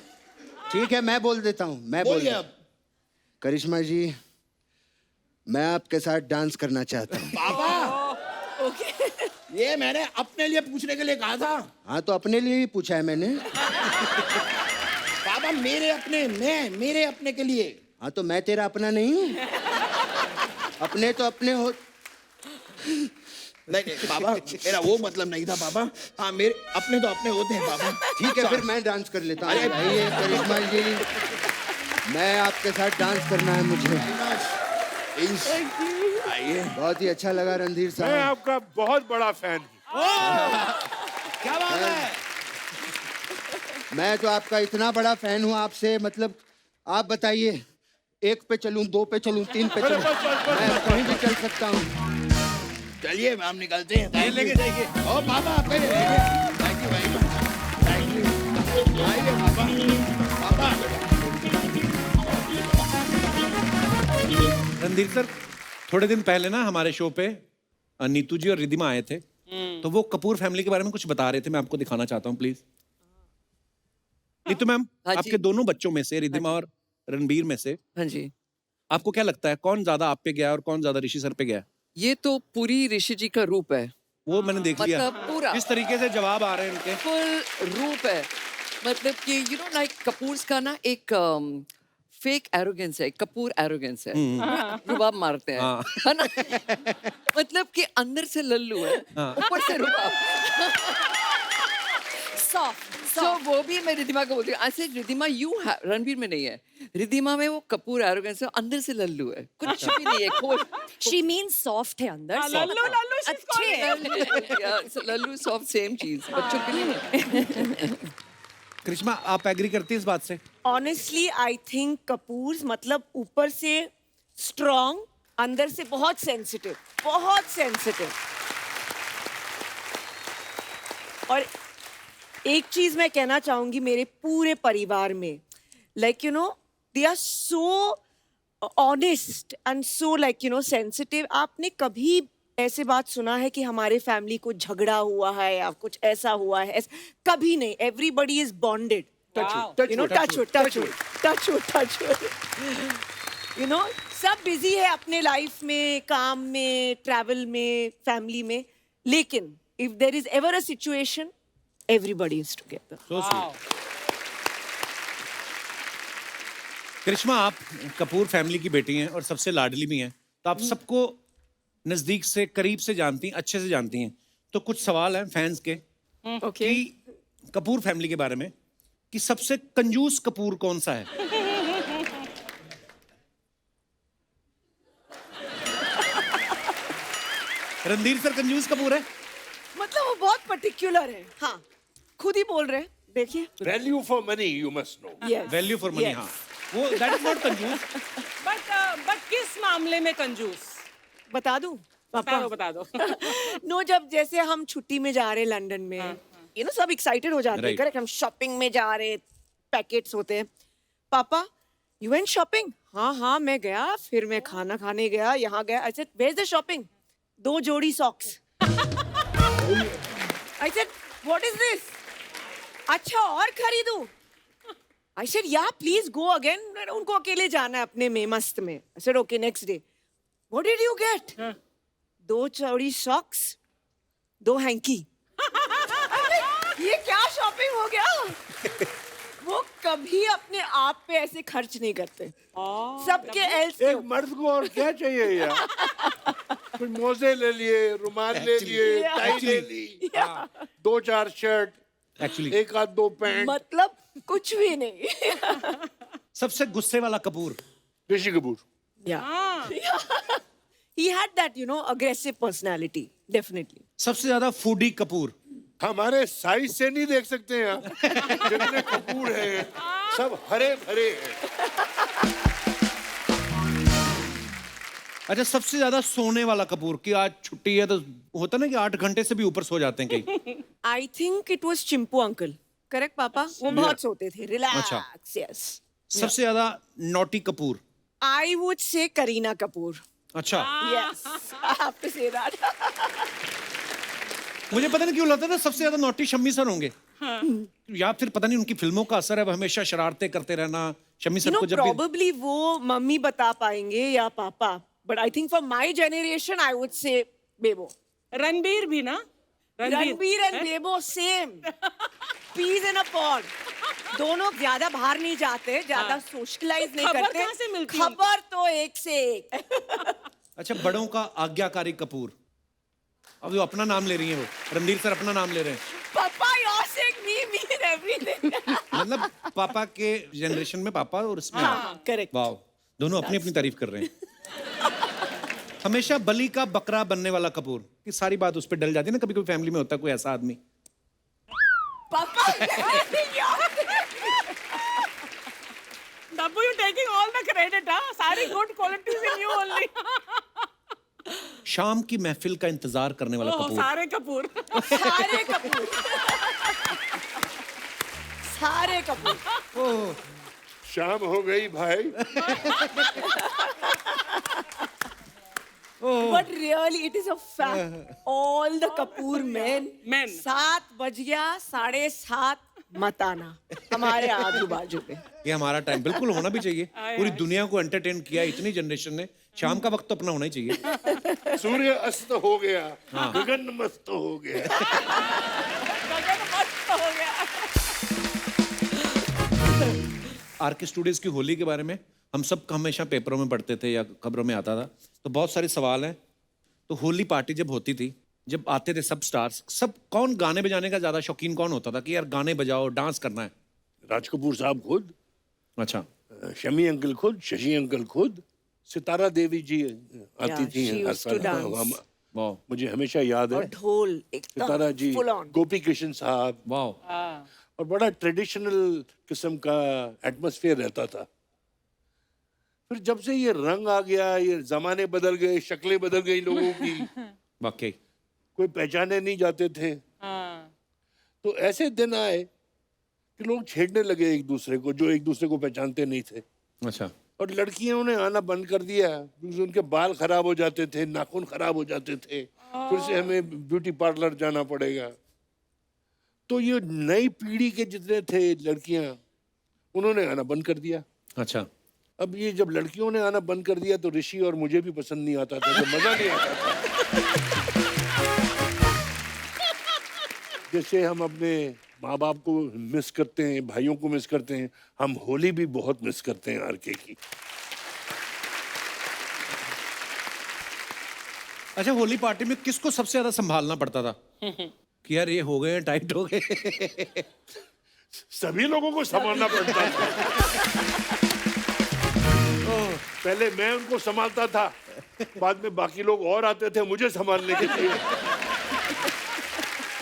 ठीक है मैं बोल देता हूँ। मैं बोल बोलिए देता- अब। करिश्मा जी, मैं आपके साथ डांस करना चाहता हूँ। पापा ये मैंने अपने लिए पूछने के लिए कहा था। हाँ तो अपने लिए ही पूछा है मैंने। पापा मेरे अपने के लिए। हाँ तो मैं तेरा अपना नहीं हूँ? अपने तो अपने हो। नहीं पापा मेरा वो मतलब नहीं था पापा। हाँ मेरे अपने तो अपने होते हैं पापा। ठीक है फिर मैं डांस कर लेता हूँ। आइए करिश्मा जी, मैं आपके साथ डांस करना है मुझे। आइए। बहुत ही अच्छा लगा रणधीर मैं साहब। आपका बहुत बड़ा फैन हूँ। क्या बात है? मैं तो आपका इतना बड़ा फैन हूँ आपसे, मतलब आप बताइए, 1 पे चलूं, 2 पे चलूं, 3 पे चलूं, मैं कहीं भी चल सकता हूँ। चलिए हम निकलते हैं। ये लेके जाइए। ओ पापा आप पहले thank you very much. Thank you. आइए पापा। पापा रणधीर सर, थोड़े दिन पहले ना हमारे शो पे नीतू जी और रिद्धिमा आए थे, तो वो कपूर फैमिली के बारे में कुछ बता रहे थे। मैं आपको दिखाना चाहता हूँ प्लीज। नीतू मैम, हाँ जी। आपके दोनों बच्चों में से, रिद्धिमा और रणबीर में से, हाँ जी, आपको क्या लगता है कौन ज्यादा आप पे गया और कौन ज्यादा ऋषि सर पे गया? ये तो पूरी ऋषि जी का रूप है, वो मैंने देख लिया। मतलब पूरा। जिस तरीके से जवाब आ रहे हैं इनके। फुल रूप है। मतलब कि यू नो लाइक कपूर्स का ना एक फेक एरोगेंस है, कपूर एरोगेंस है, रुबाब मारते हैं, हाँ। है ना? मतलब कि अंदर से लल्लू है, ऊपर से रुबाब। सॉफ्ट। तो वो भी मैं रिद्धिमा को बोलती हूँ, ऐसे रिद्धिमा रणबीर में नहीं है, रिद्धिमा में वो कपूर एरोगेंस है, अंदर से लल्लू है, कुछ भी नहीं है। शी मीन सॉफ्ट है अंदर से। Lallu Lallu she's calling. अच्छे लल्लू सॉफ्ट सेम चीज बच्चों के लिए। करिश्मा, आप एग्री करती है इस बात से? ऑनेस्टली आई थिंक कपूर्स मतलब ऊपर से स्ट्रॉन्ग, अंदर से बहुत सेंसिटिव, बहुत सेंसिटिव। और एक चीज मैं कहना चाहूंगी मेरे पूरे परिवार में, like you know they are so honest and so like you know sensitive. आपने कभी ऐसे बात सुना है कि हमारे फैमिली को झगड़ा हुआ है या कुछ ऐसा हुआ है? कभी नहीं। Everybody is bonded. You know touch you know सब बिजी है अपने लाइफ में, काम में, ट्रैवल में, फैमिली में, लेकिन if there is ever a situation everybody is together. So sweet. Karishma, आप कपूर फैमिली की बेटी हैं और सबसे लाडली भी हैं, तो आप सबको नजदीक से, करीब से जानती हैं, अच्छे से जानती हैं। तो कुछ सवाल हैं फैंस के ओके कि कपूर फैमिली के बारे में, कि सबसे कंजूस कपूर कौन सा है? रणधीर सर कंजूस कपूर है? मतलब वो बहुत पर्टिकुलर है। हाँ, खुद ही बोल रहे हैं, देखिए। Value for money you must know. Yes. Value for money. Yes. हाँ, वो दैट इज नॉट कंजूस। बट किस मामले में कंजूस? बता दूं? बता दो नो, जब जैसे हम छुट्टी में जा रहे हैं लंदन में, यू नो सब एक्साइटेड हो जाते हैं, Right. करेक्ट, हम शॉपिंग में जा रहे, पैकेट्स होते हैं, पापा यू वेंट शॉपिंग, हाँ हाँ मैं गया, फिर मैं खाना खाने गया, यहाँ गया, I said where is the shopping, 2 जोड़ी socks, I said what is this, अच्छा और खरीदूं, I said yeah please go again, उनको अकेले जाना है अपने में मस्त में, I said okay next day, what did you get, 2 जोड़ी सॉक्स, 2 हैंकी, ये क्या शॉपिंग हो गया। वो कभी अपने आप पे ऐसे खर्च नहीं करते, सबके एल्स एक मर्द को और क्या चाहिए यार? कुछ मोजे ले लिए, रुमाल ले लिए, टाई ले ली, 2-4 शर्ट, एक्चुअली 1-2 पैंट। मतलब कुछ भी नहीं। सबसे गुस्से वाला Kapoor? Rishi Kapoor. He had that, you know, aggressive personality, definitely. सबसे ज्यादा फूडी कपूर? हमारे साइज से नहीं देख सकते हैं आप, जितने कपूर हैं सब हरे भरे हैं। अच्छा, सबसे ज्यादा सोने वाला कपूर? कि आज छुट्टी है तो होता ना कि 8 घंटे से भी ऊपर सो जाते हैं कई। I think it was Chimpu uncle, correct पापा? वो बहुत सोते थे, रिलैक्स, यस। सबसे ज्यादा naughty Kapoor? I would say Kareena Kapoor. अच्छा, Yes, I have to say that. मुझे पता नहीं क्यों लगता था सबसे ज्यादा नॉटी शम्मी सर होंगे। या फिर पता नहीं उनकी फिल्मों का असर है, वो हमेशा शरारतें करते रहना। शम्मी You सर know, को जब भी probably वो मम्मी बता पाएंगे या पापा, but I think for my generation I would say बेबो। रणबीर भी ना, Ranbir and Bebo same, peas in a pod, दोनों ज्यादा बाहर नहीं जाते, ज्यादा सोशलाइज नहीं खबर करते, कहाँ से मिलती है खबर तो एक से एक। अच्छा, बड़ों का आज्ञाकारी कपूर? अब जो अपना नाम ले रही हैं वो, रणधीर सर अपना नाम ले रहे हैं। पापा you're saying me and everything. मतलब पापा के जनरेशन में पापा और इसमें हाँ, correct. वाह, दोनों अपनी अपनी तारीफ कर रहे हैं। हमेशा बलि का बकरा बनने वाला कपूर? कि सारी बात उस पर डल जाती है ना, कभी कभी फैमिली में होता है कोई ऐसा आदमी। पापा Dabbu, you taking all the credit, huh? सारी good qualities in you only. शाम की महफिल का इंतजार करने वाला ओह, कपूर? सारे कपूर। सारे कपूर, सारे कपूर। शाम हो गई भाई। But really, it is a fact. All the Kapoor men. 7 बज गया, 7:30 मत आना हमारे आजू बाजू पे। ये हमारा टाइम बिल्कुल होना भी चाहिए। पूरी दुनिया को एंटरटेन किया इतनी जनरेशन ने, शाम का वक्त तो अपना होना ही चाहिए। सूर्य अस्त हो गया, गगन मस्त हो गया। गगन मस्त हो गया। आरके स्टूडियोज की होली के बारे में हम सब हमेशा पेपरों में पढ़ते थे या खबरों में आता था, तो बहुत सारे सवाल हैं। तो होली पार्टी जब होती थी, जब आते थे सब स्टार्स, सब कौन गाने बजाने का ज्यादा शौकीन कौन होता था कि यार गाने बजाओ, डांस करना है? राज कपूर साहब खुद, अच्छा, शमी अंकल खुद, शशि अंकल खुद, सितारा देवी जी आती Yeah, थी she हर used to साल। dance. वाह मुझे हमेशा याद और है ढोल सितारा एकदम जी, full on. गोपी कृष्ण साहब, वाह। और बड़ा ट्रेडिशनल किस्म का एटमॉस्फेयर रहता था। फिर जब से ये रंग आ गया, ये जमाने बदल गए, शक्लें बदल गई लोगों की, वाकई कोई पहचाने नहीं जाते थे। तो ऐसे दिन आए कि लोग छेड़ने लगे एक दूसरे को, जो एक दूसरे को पहचानते नहीं थे। अच्छा, और लड़कियों ने आना बंद कर दिया क्योंकि उनके बाल खराब हो जाते थे, नाखून खराब हो जाते थे, फिर से हमें ब्यूटी पार्लर जाना पड़ेगा। तो ये नई पीढ़ी के जितने थे लड़कियां, उन्होंने आना बंद कर दिया। अच्छा, अब ये जब लड़कियों ने आना बंद कर दिया तो ऋषि और मुझे भी पसंद नहीं आता था, तो मजा नहीं आता था। जैसे हम अपने माँ बाप को मिस करते हैं, भाइयों को मिस करते हैं, हम होली भी बहुत मिस करते हैं आरके की। अच्छा, होली पार्टी में किसको सबसे ज्यादा संभालना पड़ता था कि यार ये हो गए, टाइट हो गए? सभी लोगों को संभालना पड़ता था। पहले मैं उनको संभालता था, बाद में बाकी लोग और आते थे मुझे संभालने के लिए।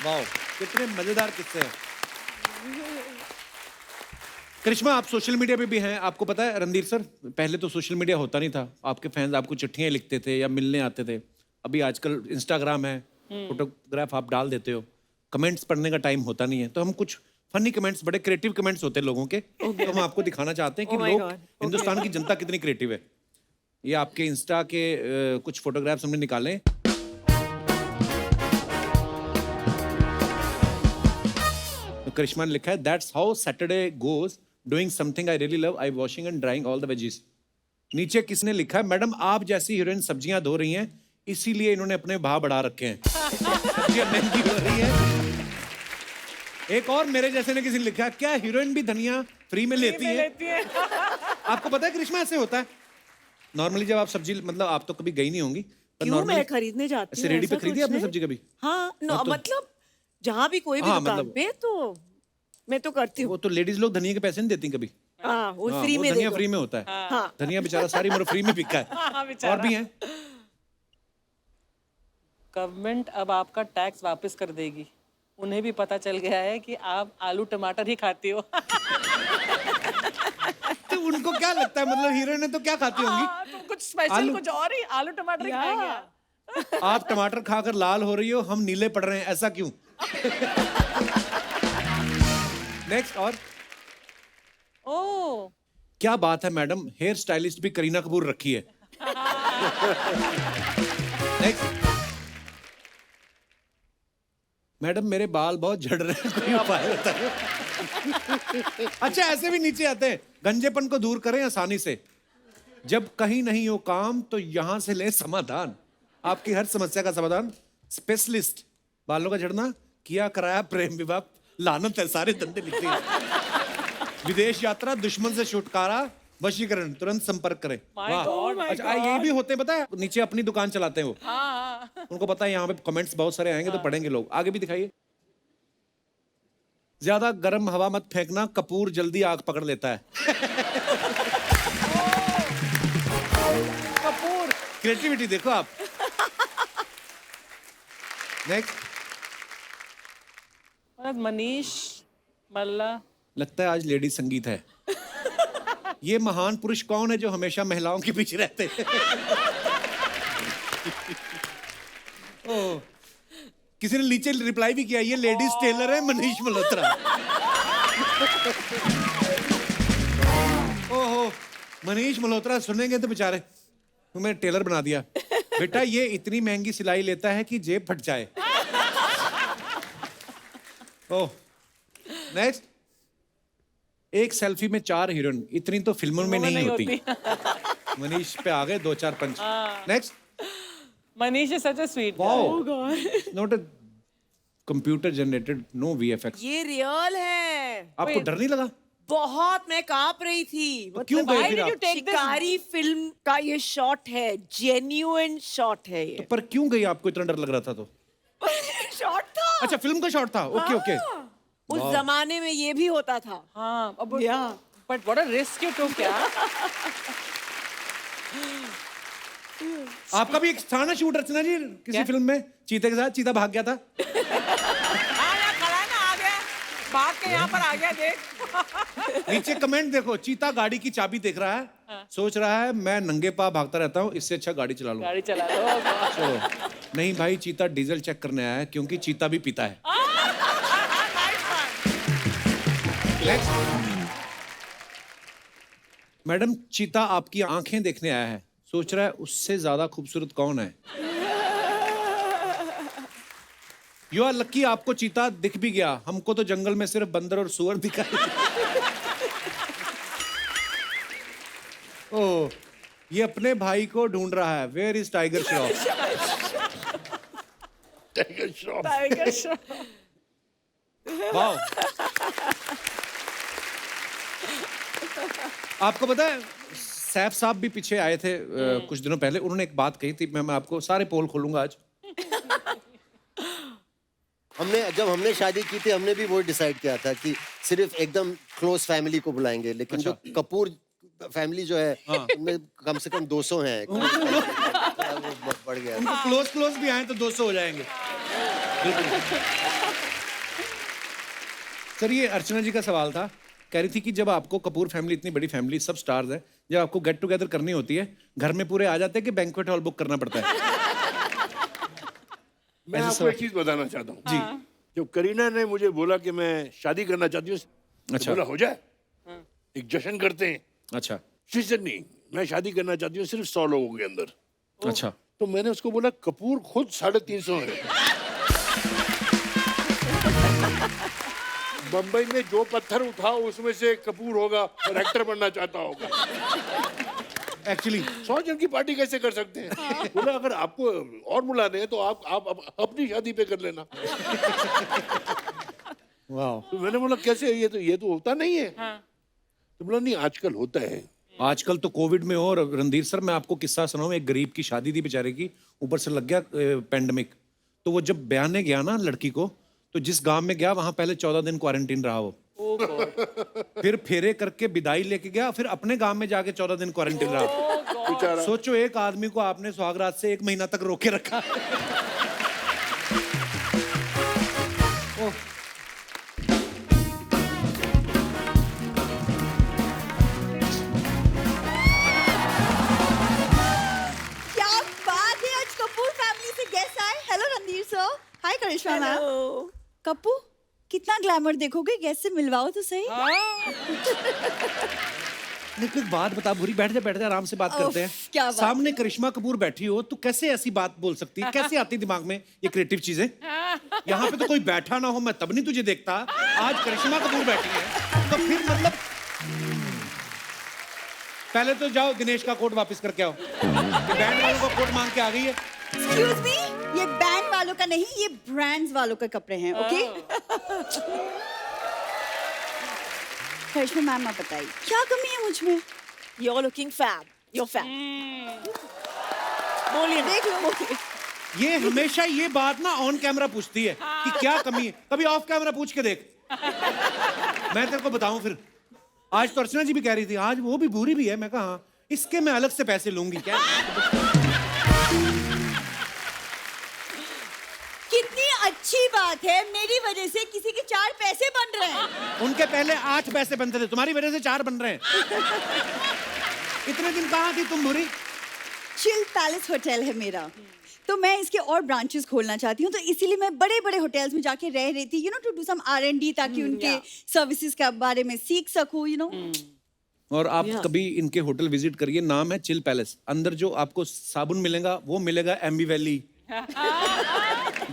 वाह, कितने मजेदार किस्से हैं। करिश्मा, आप सोशल मीडिया पे भी हैं, आपको पता है रणधीर सर, पहले तो सोशल मीडिया होता नहीं था, आपके फैंस आपको चिट्ठियां लिखते थे या मिलने आते थे, अभी आजकल इंस्टाग्राम है, फोटोग्राफ आप डाल देते हो, कमेंट्स पढ़ने का टाइम होता नहीं है, तो हम कुछ फनी कमेंट्स, बड़े क्रिएटिव कमेंट्स होते हैं लोगों के, तो हम आपको दिखाना चाहते हैं कि Oh my लोग, God. हिंदुस्तान की जनता कितनी क्रिएटिव है। ये आपके इंस्टा के कुछ फोटोग्राफ्स हमने निकाले हैं। तो करिश्मा ने लिखा है, that's how Saturday goes, doing something I really love, I washing and drawing all the veggies. नीचे किसने लिखा है, मैडम आप जैसी हीरोइन सब्जियां धो रही हैं, इसीलिए इन्होंने अपने भाव बढ़ा रखे हैं, सब्जियां महंगी हो रही है। एक और मेरे जैसे ने किसी ने लिखा, क्या हीरोइन भी धनिया फ्री में लेती है? आपको पता है करिश्मा ऐसे होता है नॉर्मली, जब आप सब्जी, मतलब आप तो कभी गई नहीं होंगी, पर क्यों, normally मैं खरीदने जाती ऐसे हूँ, रेडी पे ऐसा खरीदी कुछ आपने नहीं। सब्जी कभी? हाँ, हाँ, तो- मतलब जहाँ भी कोई भी हाँ, दुकान मतलब- पे, तो मैं तो करती हूँ। वो तो लेडीज लोग धनिया के पैसे नहीं देती कभी। हाँ, वो हाँ, फ्री वो में दे धनिया दो। फ्री में होता है। हाँ। धनिया बेचारा सारी उम्र फ्री में बिका है। और भी हैं। गवर्नमेंट अब आपका टैक्स वापस कर देगी, उन्हें भी पता चल गया है कि आप आलू टमाटर ही खाती हो। तो उनको क्या लगता है, मतलब हीरोइन ने तो क्या खाती होंगी? तो कुछ स्पेशल, आलू- कुछ और ही, आलू टमाटर ही खाएंगे। आप टमाटर खाकर लाल हो रही हो, हम नीले पड़ रहे हैं, ऐसा क्यों? नेक्स्ट। और ओह, क्या बात है मैडम, हेयर स्टाइलिस्ट भी करीना कपूर रखी है। नेक्स्ट। मैडम मेरे बाल बहुत झड़ रहे हैं, कोई उपाय बताओ। अच्छा, ऐसे भी नीचे आते हैं, गंजेपन को दूर करें आसानी से, जब कहीं नहीं हो काम तो यहां से लें समाधान, आपकी हर समस्या का समाधान स्पेशलिस्ट। बालों का झड़ना, किया कराया प्रेम विवाह, लानत है, सारे धंधे लिखते हैं। विदेश यात्रा, दुश्मन से छुटकारा, वशीकरण, तुरंत संपर्क करें। वाह, अच्छा ये भी होते हैं, पता है, नीचे अपनी दुकान चलाते हैं वो। उनको पता है यहाँ पे कमेंट्स बहुत सारे आएंगे, तो पढ़ेंगे लोग। आगे भी दिखाइए। ज्यादा गर्म हवा मत फेंकना, कपूर जल्दी आग पकड़ लेता है। कपूर। क्रिएटिविटी देखो आप। नेक्स्ट। मनीष मल्ला। लगता है आज लेडी संगीत है। ये महान पुरुष कौन है जो हमेशा महिलाओं के पीछे रहते हैं? ओह, किसी ने नीचे रिप्लाई भी किया, ये लेडीज टेलर है मनीष मल्होत्रा। ओहो, मनीष मल्होत्रा सुनेंगे तो बेचारे, तुम्हें टेलर बना दिया। बेटा ये इतनी महंगी सिलाई लेता है कि जेब फट जाए। ओह, नेक्स्ट। एक सेल्फी में 4 हीरोइन, इतनी तो फिल्मों में नहीं होती। मनीष पे आ गए 2-4 punch. Next. Manish is such a sweet. Wow, not a computer generated, no VFX. ये रियल है। आपको डर नहीं लगा? बहुत, मैं कांप रही थी। क्यों मतलब गए फिर आप? शिकारी फिल्म का ये शॉट है, जेन्युइन शॉट है ये। पर क्यों गई, आपको इतना डर लग रहा था तो? शॉट था। अच्छा, फिल्म का शॉट था। Okay okay. उस जमाने में ये भी होता था। हाँ, अब या but what a risk you took यार। आपका भी एक था ना शूट, रचना जी, किसी फिल्म में चीते के साथ, चीता भाग गया था। हाँ, यहाँ खड़ा है ना, आ गया, भाग के यहाँ पर आ गया, देख। नीचे कमेंट देखो, चीता गाड़ी की चाबी देख रहा है, सोच रहा है मैं नंगे पाँव भागता रहता हूँ, इससे अच्छा गाड़ी चला लूं। गाड़ी चला लो। चलो, नहीं भाई, चीता डीजल चेक करने आया है, क्योंकि चीता भी पीता है। नेक्स्ट। मैडम चीता आपकी आंखें देखने आया है, सोच रहा है उससे ज्यादा खूबसूरत कौन है। यू आर लकी, आपको चीता दिख भी गया, हमको तो जंगल में सिर्फ बंदर और सुअर दिखाई। ओह, ये अपने भाई को ढूंढ रहा है, where is Tiger Shroff. Tiger Shroff. Tiger Shroff. Wow. आपको पता है सैफ साहब भी पीछे आए थे कुछ दिनों पहले, उन्होंने एक बात कही थी, मैं आपको सारे पोल खोलूंगा आज। जब हमने शादी की थी, हमने भी वो डिसाइड किया था कि सिर्फ एकदम क्लोज फैमिली को बुलाएंगे, लेकिन जो कपूर फैमिली जो है, उनमें कम से कम 200 हैं। वो बढ़ गया। उनको क्लोज क्लोज भी आए तो 200 हो जाएंगे। सर, ये अर्चना जी का सवाल था, कह रही थी कि जब आपको कपूर फैमिली, इतनी बड़ी फैमिली, सब स्टार्स है, जब आपको गेट टुगेदर करनी होती है, घर में पूरे आ जाते हैं कि बैंक्वेट हॉल बुक करना पड़ता है? मैं आपको एक चीज बताना चाहता हूँ जी। जब करीना ने मुझे बोला कि मैं शादी करना चाहती हूँ, अच्छा। बोला हो जाए, एक जश्न करते हैं। अच्छा शी सेड नहीं, मैं शादी करना चाहती हूँ सिर्फ 100 लोगों के अंदर। अच्छा। तो मैंने उसको बोला कपूर खुद 350 है। बम्बई में जो पत्थर उठाओ उसमें से कपूर होगा और एक्टर बनना चाहता होगा। एक्चुअली 100 जन की पार्टी कैसे कर सकते हैं? बोला अगर आपको और बुलाने हैं तो आप अपनी शादी पे कर लेना। वाह। तो मैंने बोला कैसे, ये तो होता नहीं है। तो बोला नहीं आजकल होता है। आजकल तो कोविड में और रणधीर सर मैं आपको किस्सा सुनाऊं, एक गरीब की शादी थी बेचारे की, ऊपर से लग गया पेंडेमिक। तो वो जब बयाने गया ना लड़की को, तो जिस गांव में गया वहां पहले 14 दिन क्वारंटीन रहा वो। फिर फेरे करके विदाई लेके गया, फिर अपने गांव में जाके 14 दिन क्वारंटीन रहा। बेचारा। सोचो एक आदमी को आपने सुहागरात से 1 महीना तक रोके रखा। क्या बात है, आज कपूर फैमिली से गेस्ट आए। Hello Randhir sir. Hi Karisma ma'am. Kapoor कितना ग्लैमर देखोगे, गेस्ट से मिलवाओ तो सही। लेकिन एक बात बता भूरी, बैठ जा आराम से बात करते हैं। क्या बात सामने करिश्मा कपूर बैठी हो, तू कैसे ऐसी बात बोल सकती है? कैसे आती दिमाग में ये क्रिएटिव चीजें? यहाँ पे तो कोई बैठा ना हो मैं तब नहीं तुझे देखता। आज करिश्मा कपूर बैठी है तो फिर मतलब पहले तो जाओ दिनेश का कोट वापस करके आओ। ये बैंड वालों का कोट मांग के आ गई है। एक्सक्यूज मी, ये बैंड वालों का नहीं, ये ब्रांड्स वालों के कपड़े हैं। ओके करिश्मा मैम आप बताइए क्या कमी है मुझ में? You're looking fab. You're fab. बोलिए, देख लो। ओके ये हमेशा ये बात ना ऑन कैमरा पूछती है कि क्या कमी है, कभी ऑफ कैमरा पूछ के देख। मैं तेरे को बताऊं फिर। आज तो अर्चना जी भी कह रही थी आज वो भी भूरी भी है। मैं कहा हाँ, इसके मैं अलग से पैसे लूंगी क्या? कितनी अच्छी बात है, मेरी वजह से किसी के 4 पैसे बन रहे हैं। उनके पहले 8 पैसे बनते थे, तुम्हारी वजह से 4 बन रहे हैं। इतने दिन कहाँ थी तुम भूरी? चिल पैलेस होटल है मेरा, तो मैं इसके और ब्रांचेस खोलना चाहती हूँ। तो इसीलिए मैं बड़े बड़े होटल्स में जाके रह रही थी, टू डू सम R&D, ताकि उनके सर्विसेज के बारे में सीख सकूँ, और आप कभी इनके होटल विजिट करिए, नाम है चिल पैलेस। अंदर जो आपको साबुन मिलेगा वो मिलेगा एम्बी वैली।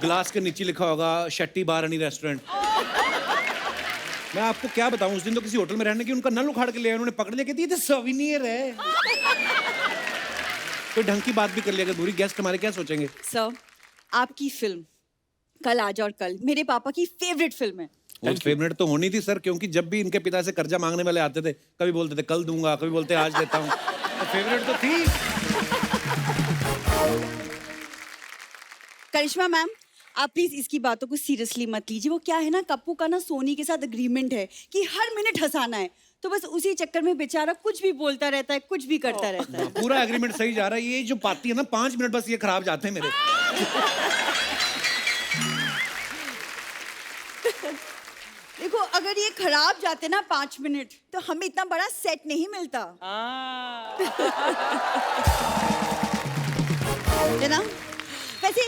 ग्लास के नीचे लिखा होगा शेट्टी बार एंड रेस्टोरेंट। मैं आपको क्या बताऊं, उस दिन तो किसी होटल में रहने की उनका नल उखाड़ के ले आए, उन्होंने पकड़ लिया, कहती ये तो सोविनियर है। कोई ढंग की बात भी कर लिया अगर बुरी, गेस्ट हमारे क्या सोचेंगे? सर आपकी फिल्म कल आज और कल मेरे पापा की फेवरेट फिल्म है। वो फेवरेट तो होनी थी सर, क्योंकि जब भी इनके पिता से कर्जा मांगने वाले आते थे, कभी बोलते थे कल दूंगा, कभी बोलते आज देता हूँ। तो फेवरेट तो थी। करिश्मा मैम आप प्लीज इसकी बातों को सीरियसली मत लीजिए। वो क्या है ना, कप्पू का ना सोनी के साथ एग्रीमेंट है कि हर मिनट हंसाना है, तो बस उसी चक्कर में बेचारा कुछ भी बोलता रहता है, कुछ भी करता रहता है। पूरा एग्रीमेंट सही जा रहा है। ये जो पाती है ना 5 मिनट बस ये खराब जाते हैं मेरे। देखो अगर ये खराब जाते ना 5 मिनट, तो हमें इतना बड़ा सेट नहीं मिलता है ना। वैसे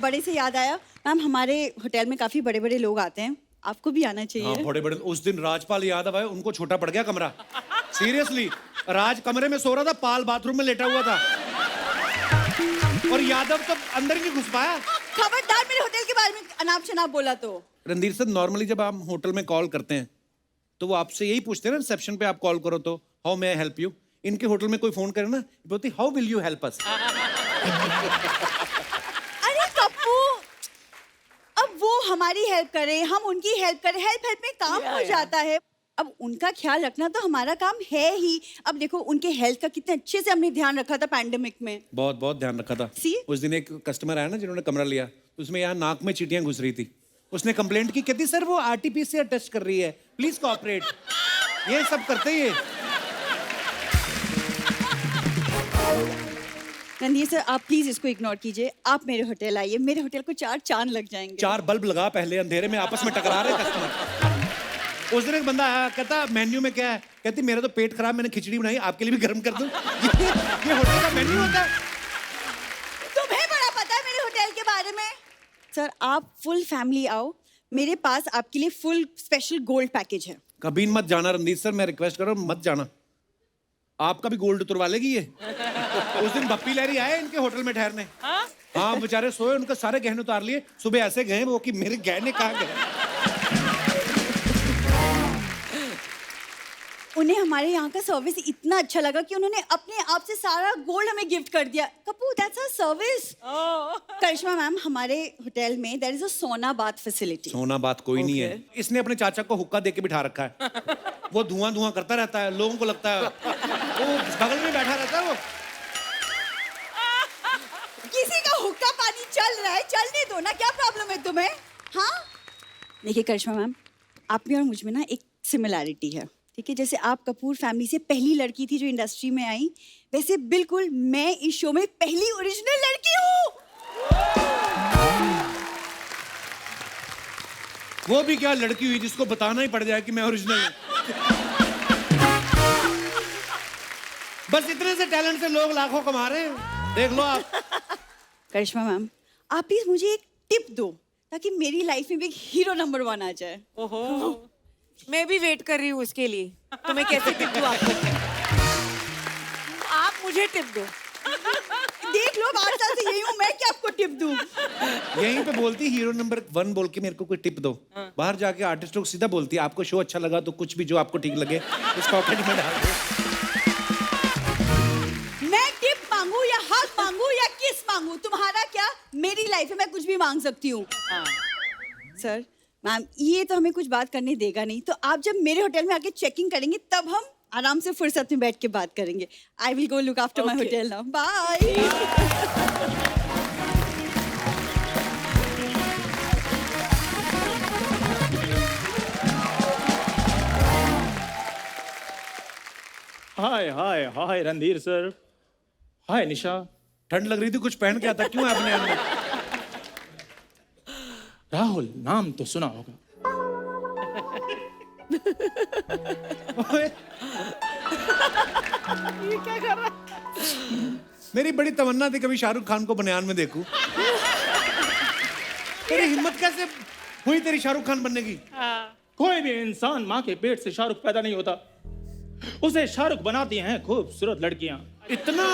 बड़े से याद आया मैम, हमारे होटल में काफी बड़े बड़े लोग आते हैं, आपको भी आना चाहिए। हाँ, बड़े बड़े। उस दिन राजपाल यादव आए, उनको छोटा पड़ गया कमरा। सीरियसली, राज कमरे में सो रहा था, पाल बाथरूम में लेटा हुआ था, और यादव तो अंदर ही नहीं घुस पाया। खबरदार मेरे होटल के बारे में अनाप शनाप बोला तो। रणधीर सर, नॉर्मली जब आप होटल में कॉल करते हैं तो वो आपसे यही पूछते हैं ना रिसेप्शन पे, आप कॉल करो तो how may I help you. इनके होटल में कोई फोन करे ना, बोलती how will you help us. अरे कप्पू, अब वो हमारी हेल्प करे, हम उनकी हेल्प करें, हेल्प में काम हो जाता है। अब उनका ख्याल रखना तो हमारा काम है ही। अब देखो उनके हेल्थ का कितने अच्छे से हमने ध्यान रखा था पैंडेमिक में। बहुत बहुत ध्यान रखा था। See? उस दिन एक कस्टमर आया ना जिन्होंने कमरा लिया, तो उसमें यहाँ नाक में चींटियां घुस रही थी। उसने कंप्लेंट की, कहती सर वो आरटीपीसीआर टेस्ट कर रही है, प्लीज कोऑपरेट। ये सब करते ही। रणधीर सर आप प्लीज इसको इग्नोर कीजिए, आप मेरे होटल आइए, मेरे होटल को 4 चांद लग जाएंगे। 4 बल्ब लगा, पहले अंधेरे में आपस में टकरा रहे कस्टमर। उस दिन एक बंदा आया, कहता मेन्यू में क्या है, कहती मेरा तो पेट खराब, मैंने खिचड़ी बनाई, आपके लिए भी गर्म कर दूं। ये होटल का मेन्यू होता है। तुम्हें बड़ा पता है मेरे होटल के बारे में। सर आप फुल फैमिली आओ, मेरे पास आपके लिए फुल स्पेशल गोल्ड पैकेज है। कभी मत जाना रणदीप सर, मैं रिक्वेस्ट कर रहा हूँ, मत जाना। आपका भी गोल्ड तुरवा लेगी ये। उस दिन बप्पी लहरी आए इनके होटल में ठहरने। हाँ बेचारे सोए, उनके सारे गहने उतार लिए। सुबह ऐसे गए वो कि मेरे गहने कहाँ गए। उन्हें हमारे यहाँ का सर्विस इतना अच्छा लगा कि उन्होंने अपने आप से सारा गोल्ड हमें गिफ्ट कर दिया। Kapoor, that's a service. Karishma ma'am, हमारे होटल में there is a sauna bath facility. सोना बात कोई नहीं है। इसने अपने चाचा को हुक्का दे के बिठा रखा है। वो धुआं धुआं करता रहता है, लोगों को लगता है वो बगल में बैठा रहता है। वो किसी का हुक्का पानी चल रहा है, चलने दो ना, क्या प्रॉब्लम है तुम्हें? हाँ देखिए करिश्मा मैम, आप में और मुझ में ना एक सिमिलैरिटी है, ठीक है? जैसे आप कपूर फैमिली से पहली लड़की थी जो इंडस्ट्री में आई, वैसे बिल्कुल मैं इस शो में पहली ओरिजिनल लड़की हूँ। वो भी क्या लड़की हुई जिसको बताना ही पड़ जाए कि मैं ओरिजिनल हूँ। बस इतने से टैलेंट से लोग लाखों कमा रहे हैं, देख लो आप। करिश्मा मैम, आप प्लीज मुझे एक टिप दो ताकि मेरी लाइफ में भी एक हीरो नंबर 1 आ जाए। ओहो, मैं भी वेट कर रही हूँ उसके लिए। तो मैं कैसे टिप दूँ आपको? आप मुझे टिप दो। देख लो, 8 साल से यही हूँ मैं, क्या आपको टिप दूँ? यहीं पे बोलती हीरो नंबर 1 बोल के मेरे को कोई टिप दो। बाहर जाके आर्टिस्टों को सीधा बोलती है आपको शो अच्छा लगा तो कुछ भी जो आपको ठीक लगे इस पॉकेट में डाल दो। मैं टिप मांगू या हक मांगू या किस मांगू, तुम्हारा क्या? मेरी लाइफ में मैं कुछ भी मांग सकती हूँ। सर मैम, ये तो हमें कुछ बात करने देगा नहीं, तो आप जब मेरे होटल में आके चेकिंग करेंगे तब हम आराम से फुर्सत में बैठ के बात करेंगे। I will go look after my hotel now. Bye. Hi hi hi Randhir sir, hi Nisha. ठंड लग रही थी, कुछ पहन के आता क्यों है अपने अंदर? राहुल नाम तो सुना होगा। ये क्या कर रहा है? मेरी बड़ी तमन्ना थी कभी शाहरुख खान को बनियान में देखूं। तेरी हिम्मत कैसे हुई तेरी शाहरुख खान बनने की? कोई भी इंसान माँ के पेट से शाहरुख पैदा नहीं होता, उसे शाहरुख बनाती हैं खूबसूरत लड़कियां। इतना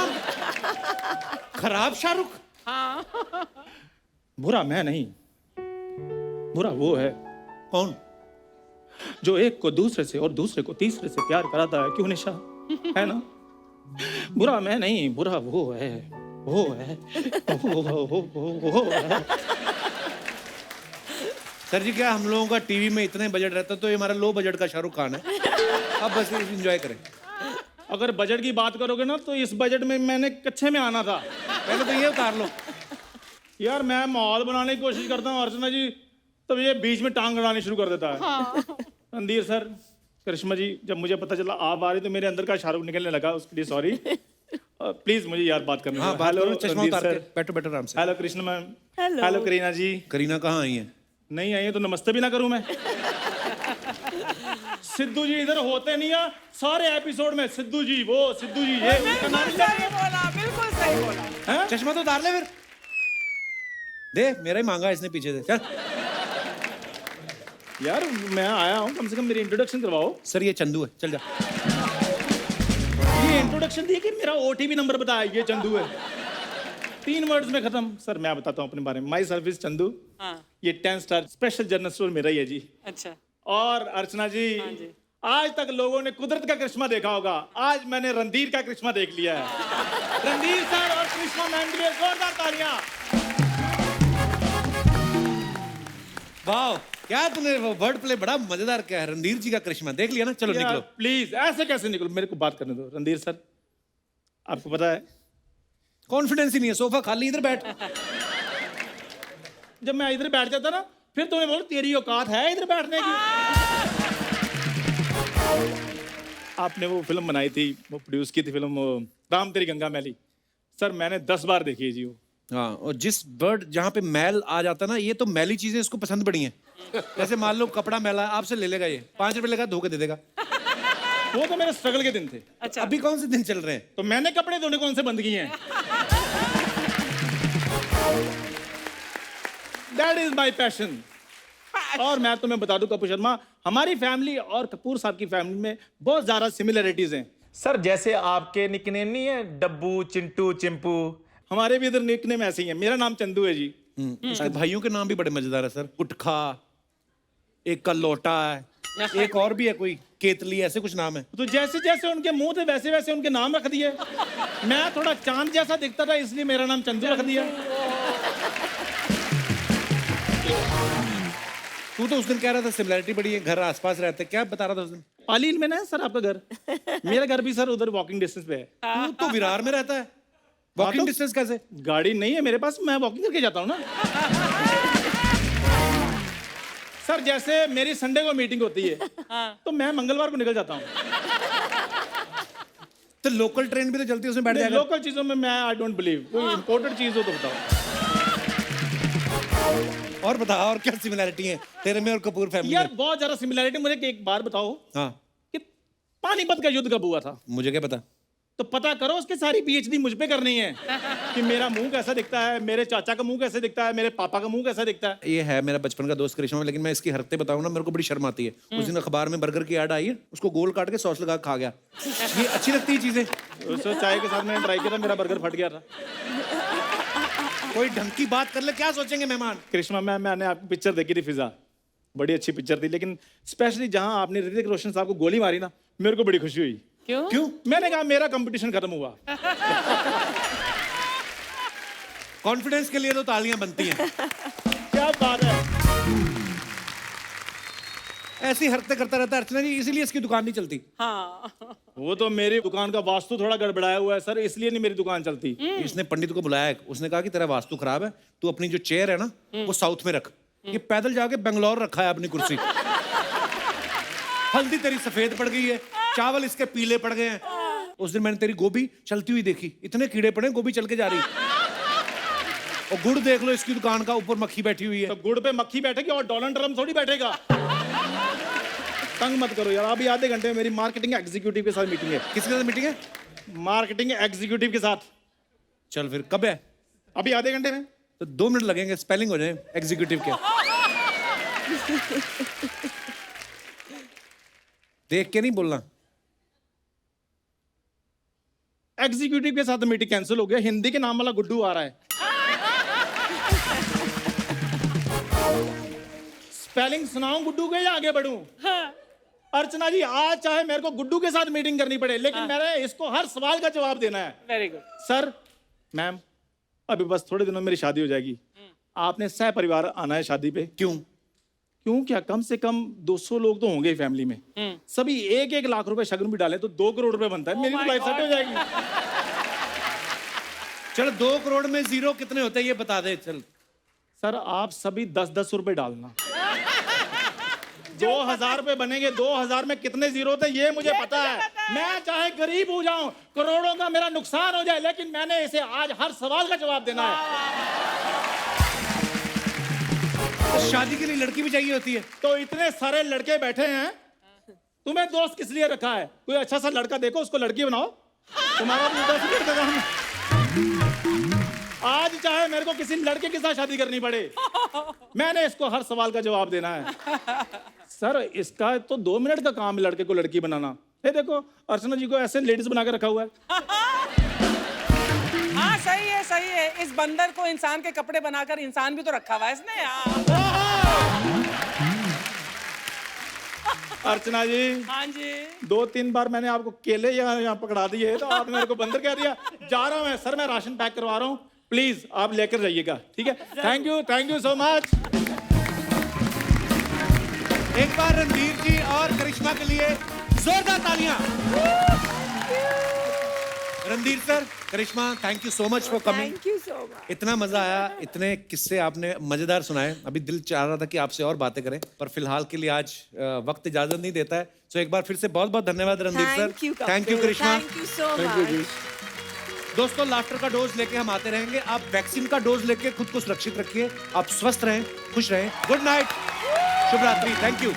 खराब शाहरुख? बुरा मैं नहीं, बुरा वो है। कौन? जो एक को दूसरे से और दूसरे को तीसरे से प्यार कराता है। क्यों निशा, है ना? बुरा मैं नहीं, बुरा वो है, वो है, वो है। सर जी, क्या हम लोगों का टीवी में इतने बजट रहता तो ये हमारा लो बजट का शाहरुख खान है। अब बस एंजॉय करें। अगर बजट की बात करोगे ना तो इस बजट में मैंने कच्चे में आना था। पहले तो ये उतार लो। यार मैं माहौल बनाने की कोशिश करता हूँ अर्चना जी, तब ये बीच में टांग अड़ानी शुरू कर देता है। रणधीर सर, करिश्मा जी, जब मुझे पता चला आप आ रही तो मेरे अंदर का शाहरुख निकलने लगा, उसके लिए सॉरी। प्लीज मुझे यार बात करने दो। हेलो, चश्मा उतार के बैठो बैठो आराम से। Hello Krishna ma'am. Hello Kareena ji. Kareena कहाँ आई है? नहीं आई है तो नमस्ते भी ना करूं मैं? सिद्धू जी इधर होते नहीं है सारे एपिसोड में। सिद्धू जी वो, सिद्धू जी ये। सही बोला, बिल्कुल सही बोला। चश्मा तो उतार ले फिर। दे, मेरा ही मांगा इसने पीछे से। चल यार मैं आया हूँ, कम से कम मेरी इंट्रोडक्शन करवाओ। सर ये चंदू है, चल जा। ये इंट्रोडक्शन दी कि मेरा ओटीपी नंबर बताया, ये चंदू है। 3 वर्ड्स में खत्म। सर मैं बताता हूँ अपने बारे में। माई सर्विस चंदू। ये 10 स्टार स्पेशल जनरल स्टोर मेरा ही है जी। अच्छा। और अर्चना जी, आज तक लोगों ने कुदरत का करिश्मा देखा होगा, आज मैंने रणधीर का करिश्मा देख लिया है। रणधीर सर और करिश्मा मैम के लिए जोरदार तालियां। वाह, क्या तूने वर्ड प्ले बड़ा मजेदार किया है। रणधीर जी का करिश्मा देख लिया ना? चलो निकलो। प्लीज ऐसे कैसे निकलो, मेरे को बात करने दो। रणधीर सर, आपको पता है कॉन्फिडेंस ही नहीं है, सोफा खाली, इधर बैठ। जब मैं इधर बैठ जाता ना फिर तुम्हें बोलो तेरी औकात है इधर बैठने की। आपने वो फिल्म बनाई थी, वो प्रोड्यूस की थी फिल्म राम तेरी गंगा मैली। सर मैंने 10 बार देखी है जी वो। हाँ, और जिस वर्ड जहाँ पे मैल आ जाता ना, ये तो मैली चीजें इसको पसंद पड़ी हैं। जैसे मान लो कपड़ा मैला, आपसे ले लेगा ये, 5 रुपए लेगा, धो के दे देगा। वो तो मेरे स्ट्रगल के दिन थे। अच्छा। अभी कौन से दिन चल रहे हैं? तो मैंने कपड़े धोने कौन से बंद किए हैं? That is my passion. और मैं तुम्हें बता दूं कपूर शर्मा, हमारी फैमिली और कपूर साहब की फैमिली में बहुत ज्यादा सिमिलरिटीज हैं। सर जैसे आपके निकनेम नहीं है, डब्बू, चिंटू, चिंपू, हमारे भी इधर निकनेम ऐसे ही है। मेरा नाम चंदू है जी। उसके भाइयों के नाम भी बड़े मजेदार है सर। गुटखा, एक का लोटा है, एक और भी है कोई केतली, ऐसे कुछ नाम है। तो जैसे जैसे उनके मुंह थे वैसे वैसे उनके नाम रख दिए। मैं थोड़ा चांद जैसा दिखता था इसलिए मेरा नाम चंदू रख दिया। तू तो उस दिन कह रहा था सिमिलरिटी बड़ी है, घर आसपास रहते, क्या बता रहा था उस दिन? पालील में ना है सर आपका घर? मेरा घर भी सर उधर वॉकिंग डिस्टेंस पे है। तू तो विरार में रहता है, वॉकिंग डिस्टेंस कैसे? गाड़ी नहीं है मेरे पास, मैं वॉकिंग करके जाता हूँ ना। सर जैसे मेरी संडे को मीटिंग होती है तो मैं मंगलवार को निकल जाता हूँ। तो लोकल ट्रेन भी तो चलती है, उसमें बैठ जाएगा। लोकल चीजों में मैं आई डोंट बिलीव। कोई इंपोर्टेड चीज हो तो बताओ। और बता, और क्या सिमिलरिटी है तेरे में और कपूर फैमिली यार में? बहुत ज्यादा सिमिलरिटी। मुझे एक बार बताओ हाँ, कि पानीपत का युद्ध कब हुआ था? मुझे क्या पता। तो पता करो, उसकी सारी पीएचडी मुझ पे करनी है कि मेरा मुंह कैसा दिखता है, मेरे चाचा का मुंह कैसे दिखता है, मेरे पापा का मुंह कैसा दिखता है। ये है मेरा बचपन का दोस्त करिश्मा, लेकिन मैं इसकी हरकतें बताऊं ना मेरे को बड़ी शर्म आती है। उस दिन अखबार में बर्गर की ऐड आई है, उसको गोल काट के सॉस लगा के खा गया। ये अच्छी लगती है चीजें? उसको चाय के साथ मैंने ट्राई किया था, मेरा बर्गर फट गया था। कोई ढंग की बात कर ले, क्या सोचेंगे मेहमान? करिश्मा मैंने आपकी पिक्चर देखी थी फिजा, बड़ी अच्छी पिक्चर थी, लेकिन स्पेशली जहां आपने ऋतिक रोशन साहब को गोली मारी ना, मेरे को बड़ी खुशी हुई। क्यों? मैंने कहा मेरा कंपटीशन खत्म हुआ। कॉन्फिडेंस के लिए तो तालियां बनती हैं। क्या बात है। ऐसी हरकतें करता रहता है अर्चना जी, इसीलिए इसकी दुकान नहीं चलती। हाँ। वो तो मेरी दुकान का वास्तु थोड़ा गड़बड़ाया हुआ है सर, इसलिए नहीं मेरी दुकान चलती। इसने पंडित को बुलाया, उसने कहा कि तेरा वास्तु खराब है, तू अपनी जो चेयर है ना वो साउथ में रख। ये पैदल जाके बेंगलोर रखा है अपनी कुर्सी। हल्दी तेरी सफेद पड़ गई है, चावल इसके पीले पड़ गए हैं। उस दिन मैंने तेरी गोभी चलती हुई देखी, इतने कीड़े पड़े, गोभी चल के जा रही। और गुड़ देख लो इसकी दुकान का, ऊपर मक्खी बैठी हुई है। तो गुड़ पे मक्खी बैठेगी और डोनाल्ड ट्रम्प थोड़ी बैठेगा। तंग मत करो यार। अभी आधे घंटे में मेरी मार्केटिंग एग्जीक्यूटिव के साथ मीटिंग है। किसके साथ मीटिंग है? मार्केटिंग एग्जीक्यूटिव के साथ। चल फिर कब है? अभी आधे घंटे में। तो 2 मिनट लगेंगे, स्पेलिंग हो जाए एग्जीक्यूटिव के। देख के नहीं बोलना। एग्जीक्यूटिव के साथ मीटिंग कैंसिल हो गया, हिंदी के नाम वाला गुड्डू आ रहा है। स्पेलिंग सुनाऊं गुड्डू के या आगे बढ़ूं? अर्चना जी, आज चाहे मेरे को गुड्डू के साथ मीटिंग करनी पड़े, लेकिन मैंने इसको हर सवाल का जवाब देना है। Very good sir. मैम, अभी बस थोड़े दिनों में मेरी शादी हो जाएगी। आपने सह परिवार आना है शादी पे। क्यों? क्यों क्या, कम से कम 200 लोग तो होंगे फैमिली में। सभी 1-1 लाख रुपए शगुन भी डाले तो 2 करोड़ रुपए बनता है। मेरी तो लाइफ सेट हो जाएगी। चल 2 करोड़ में जीरो कितने होते हैं ये बता दे। चल सर, आप सभी 10-10 रुपए डालना। 2000 रुपए बनेंगे। 2000 में कितने जीरो होते हैं ये मुझे पता है। मैं चाहे गरीब हो जाऊं, करोड़ों का मेरा नुकसान हो जाए, लेकिन मैंने इसे आज हर सवाल का जवाब देना है। तो शादी के लिए लड़की भी चाहिए होती है। तो इतने सारे लड़के बैठे हैं, तुम्हें दोस्त किस लिए रखा है? कोई अच्छा सा लड़का देखो, उसको लड़की बनाओ। तुम्हारा भी दोस्त लड़का काम है। आज चाहे मेरे को किसी लड़के के साथ शादी करनी पड़े, मैंने इसको हर सवाल का जवाब देना है। सर, इसका तो 2 मिनट का काम है लड़के को लड़की बनाना। ये देखो अर्चना जी को ऐसे लेडीज बना के रखा हुआ है। हाँ सही है, सही है। इस बंदर को इंसान के कपड़े बनाकर इंसान भी तो रखा हुआ है इसने। अर्चना जी, हाँ जी। 2-3 बार मैंने आपको केले यहाँ पकड़ा दिए, तो आपने मेरे को बंदर कह दिया। जा रहा हूँ मैं सर, मैं राशन पैक करवा रहा हूँ, प्लीज आप लेकर जाइएगा, ठीक है? Thank you so much. एक बार रणधीर जी और करिश्मा के लिए जोरदार तालियां। Randhir sir, Karishma, thank you so much for coming. Thank you so much. इतना मजा आया, इतने किस्से आपने मजेदार सुनाए। अभी दिल चाह रहा था कि आपसे और बातें करें, पर फिलहाल के लिए आज वक्त इजाजत नहीं देता है। तो एक बार फिर से बहुत बहुत धन्यवाद Randhir sir. Thank you Karishma. Thank you so much. दोस्तों, लाफ्टर का डोज लेके हम आते रहेंगे। आप वैक्सीन का डोज लेके खुद को सुरक्षित रखिए। आप स्वस्थ रहें, खुश रहें। गुड नाइट, शुभ रात्रि। Thank you.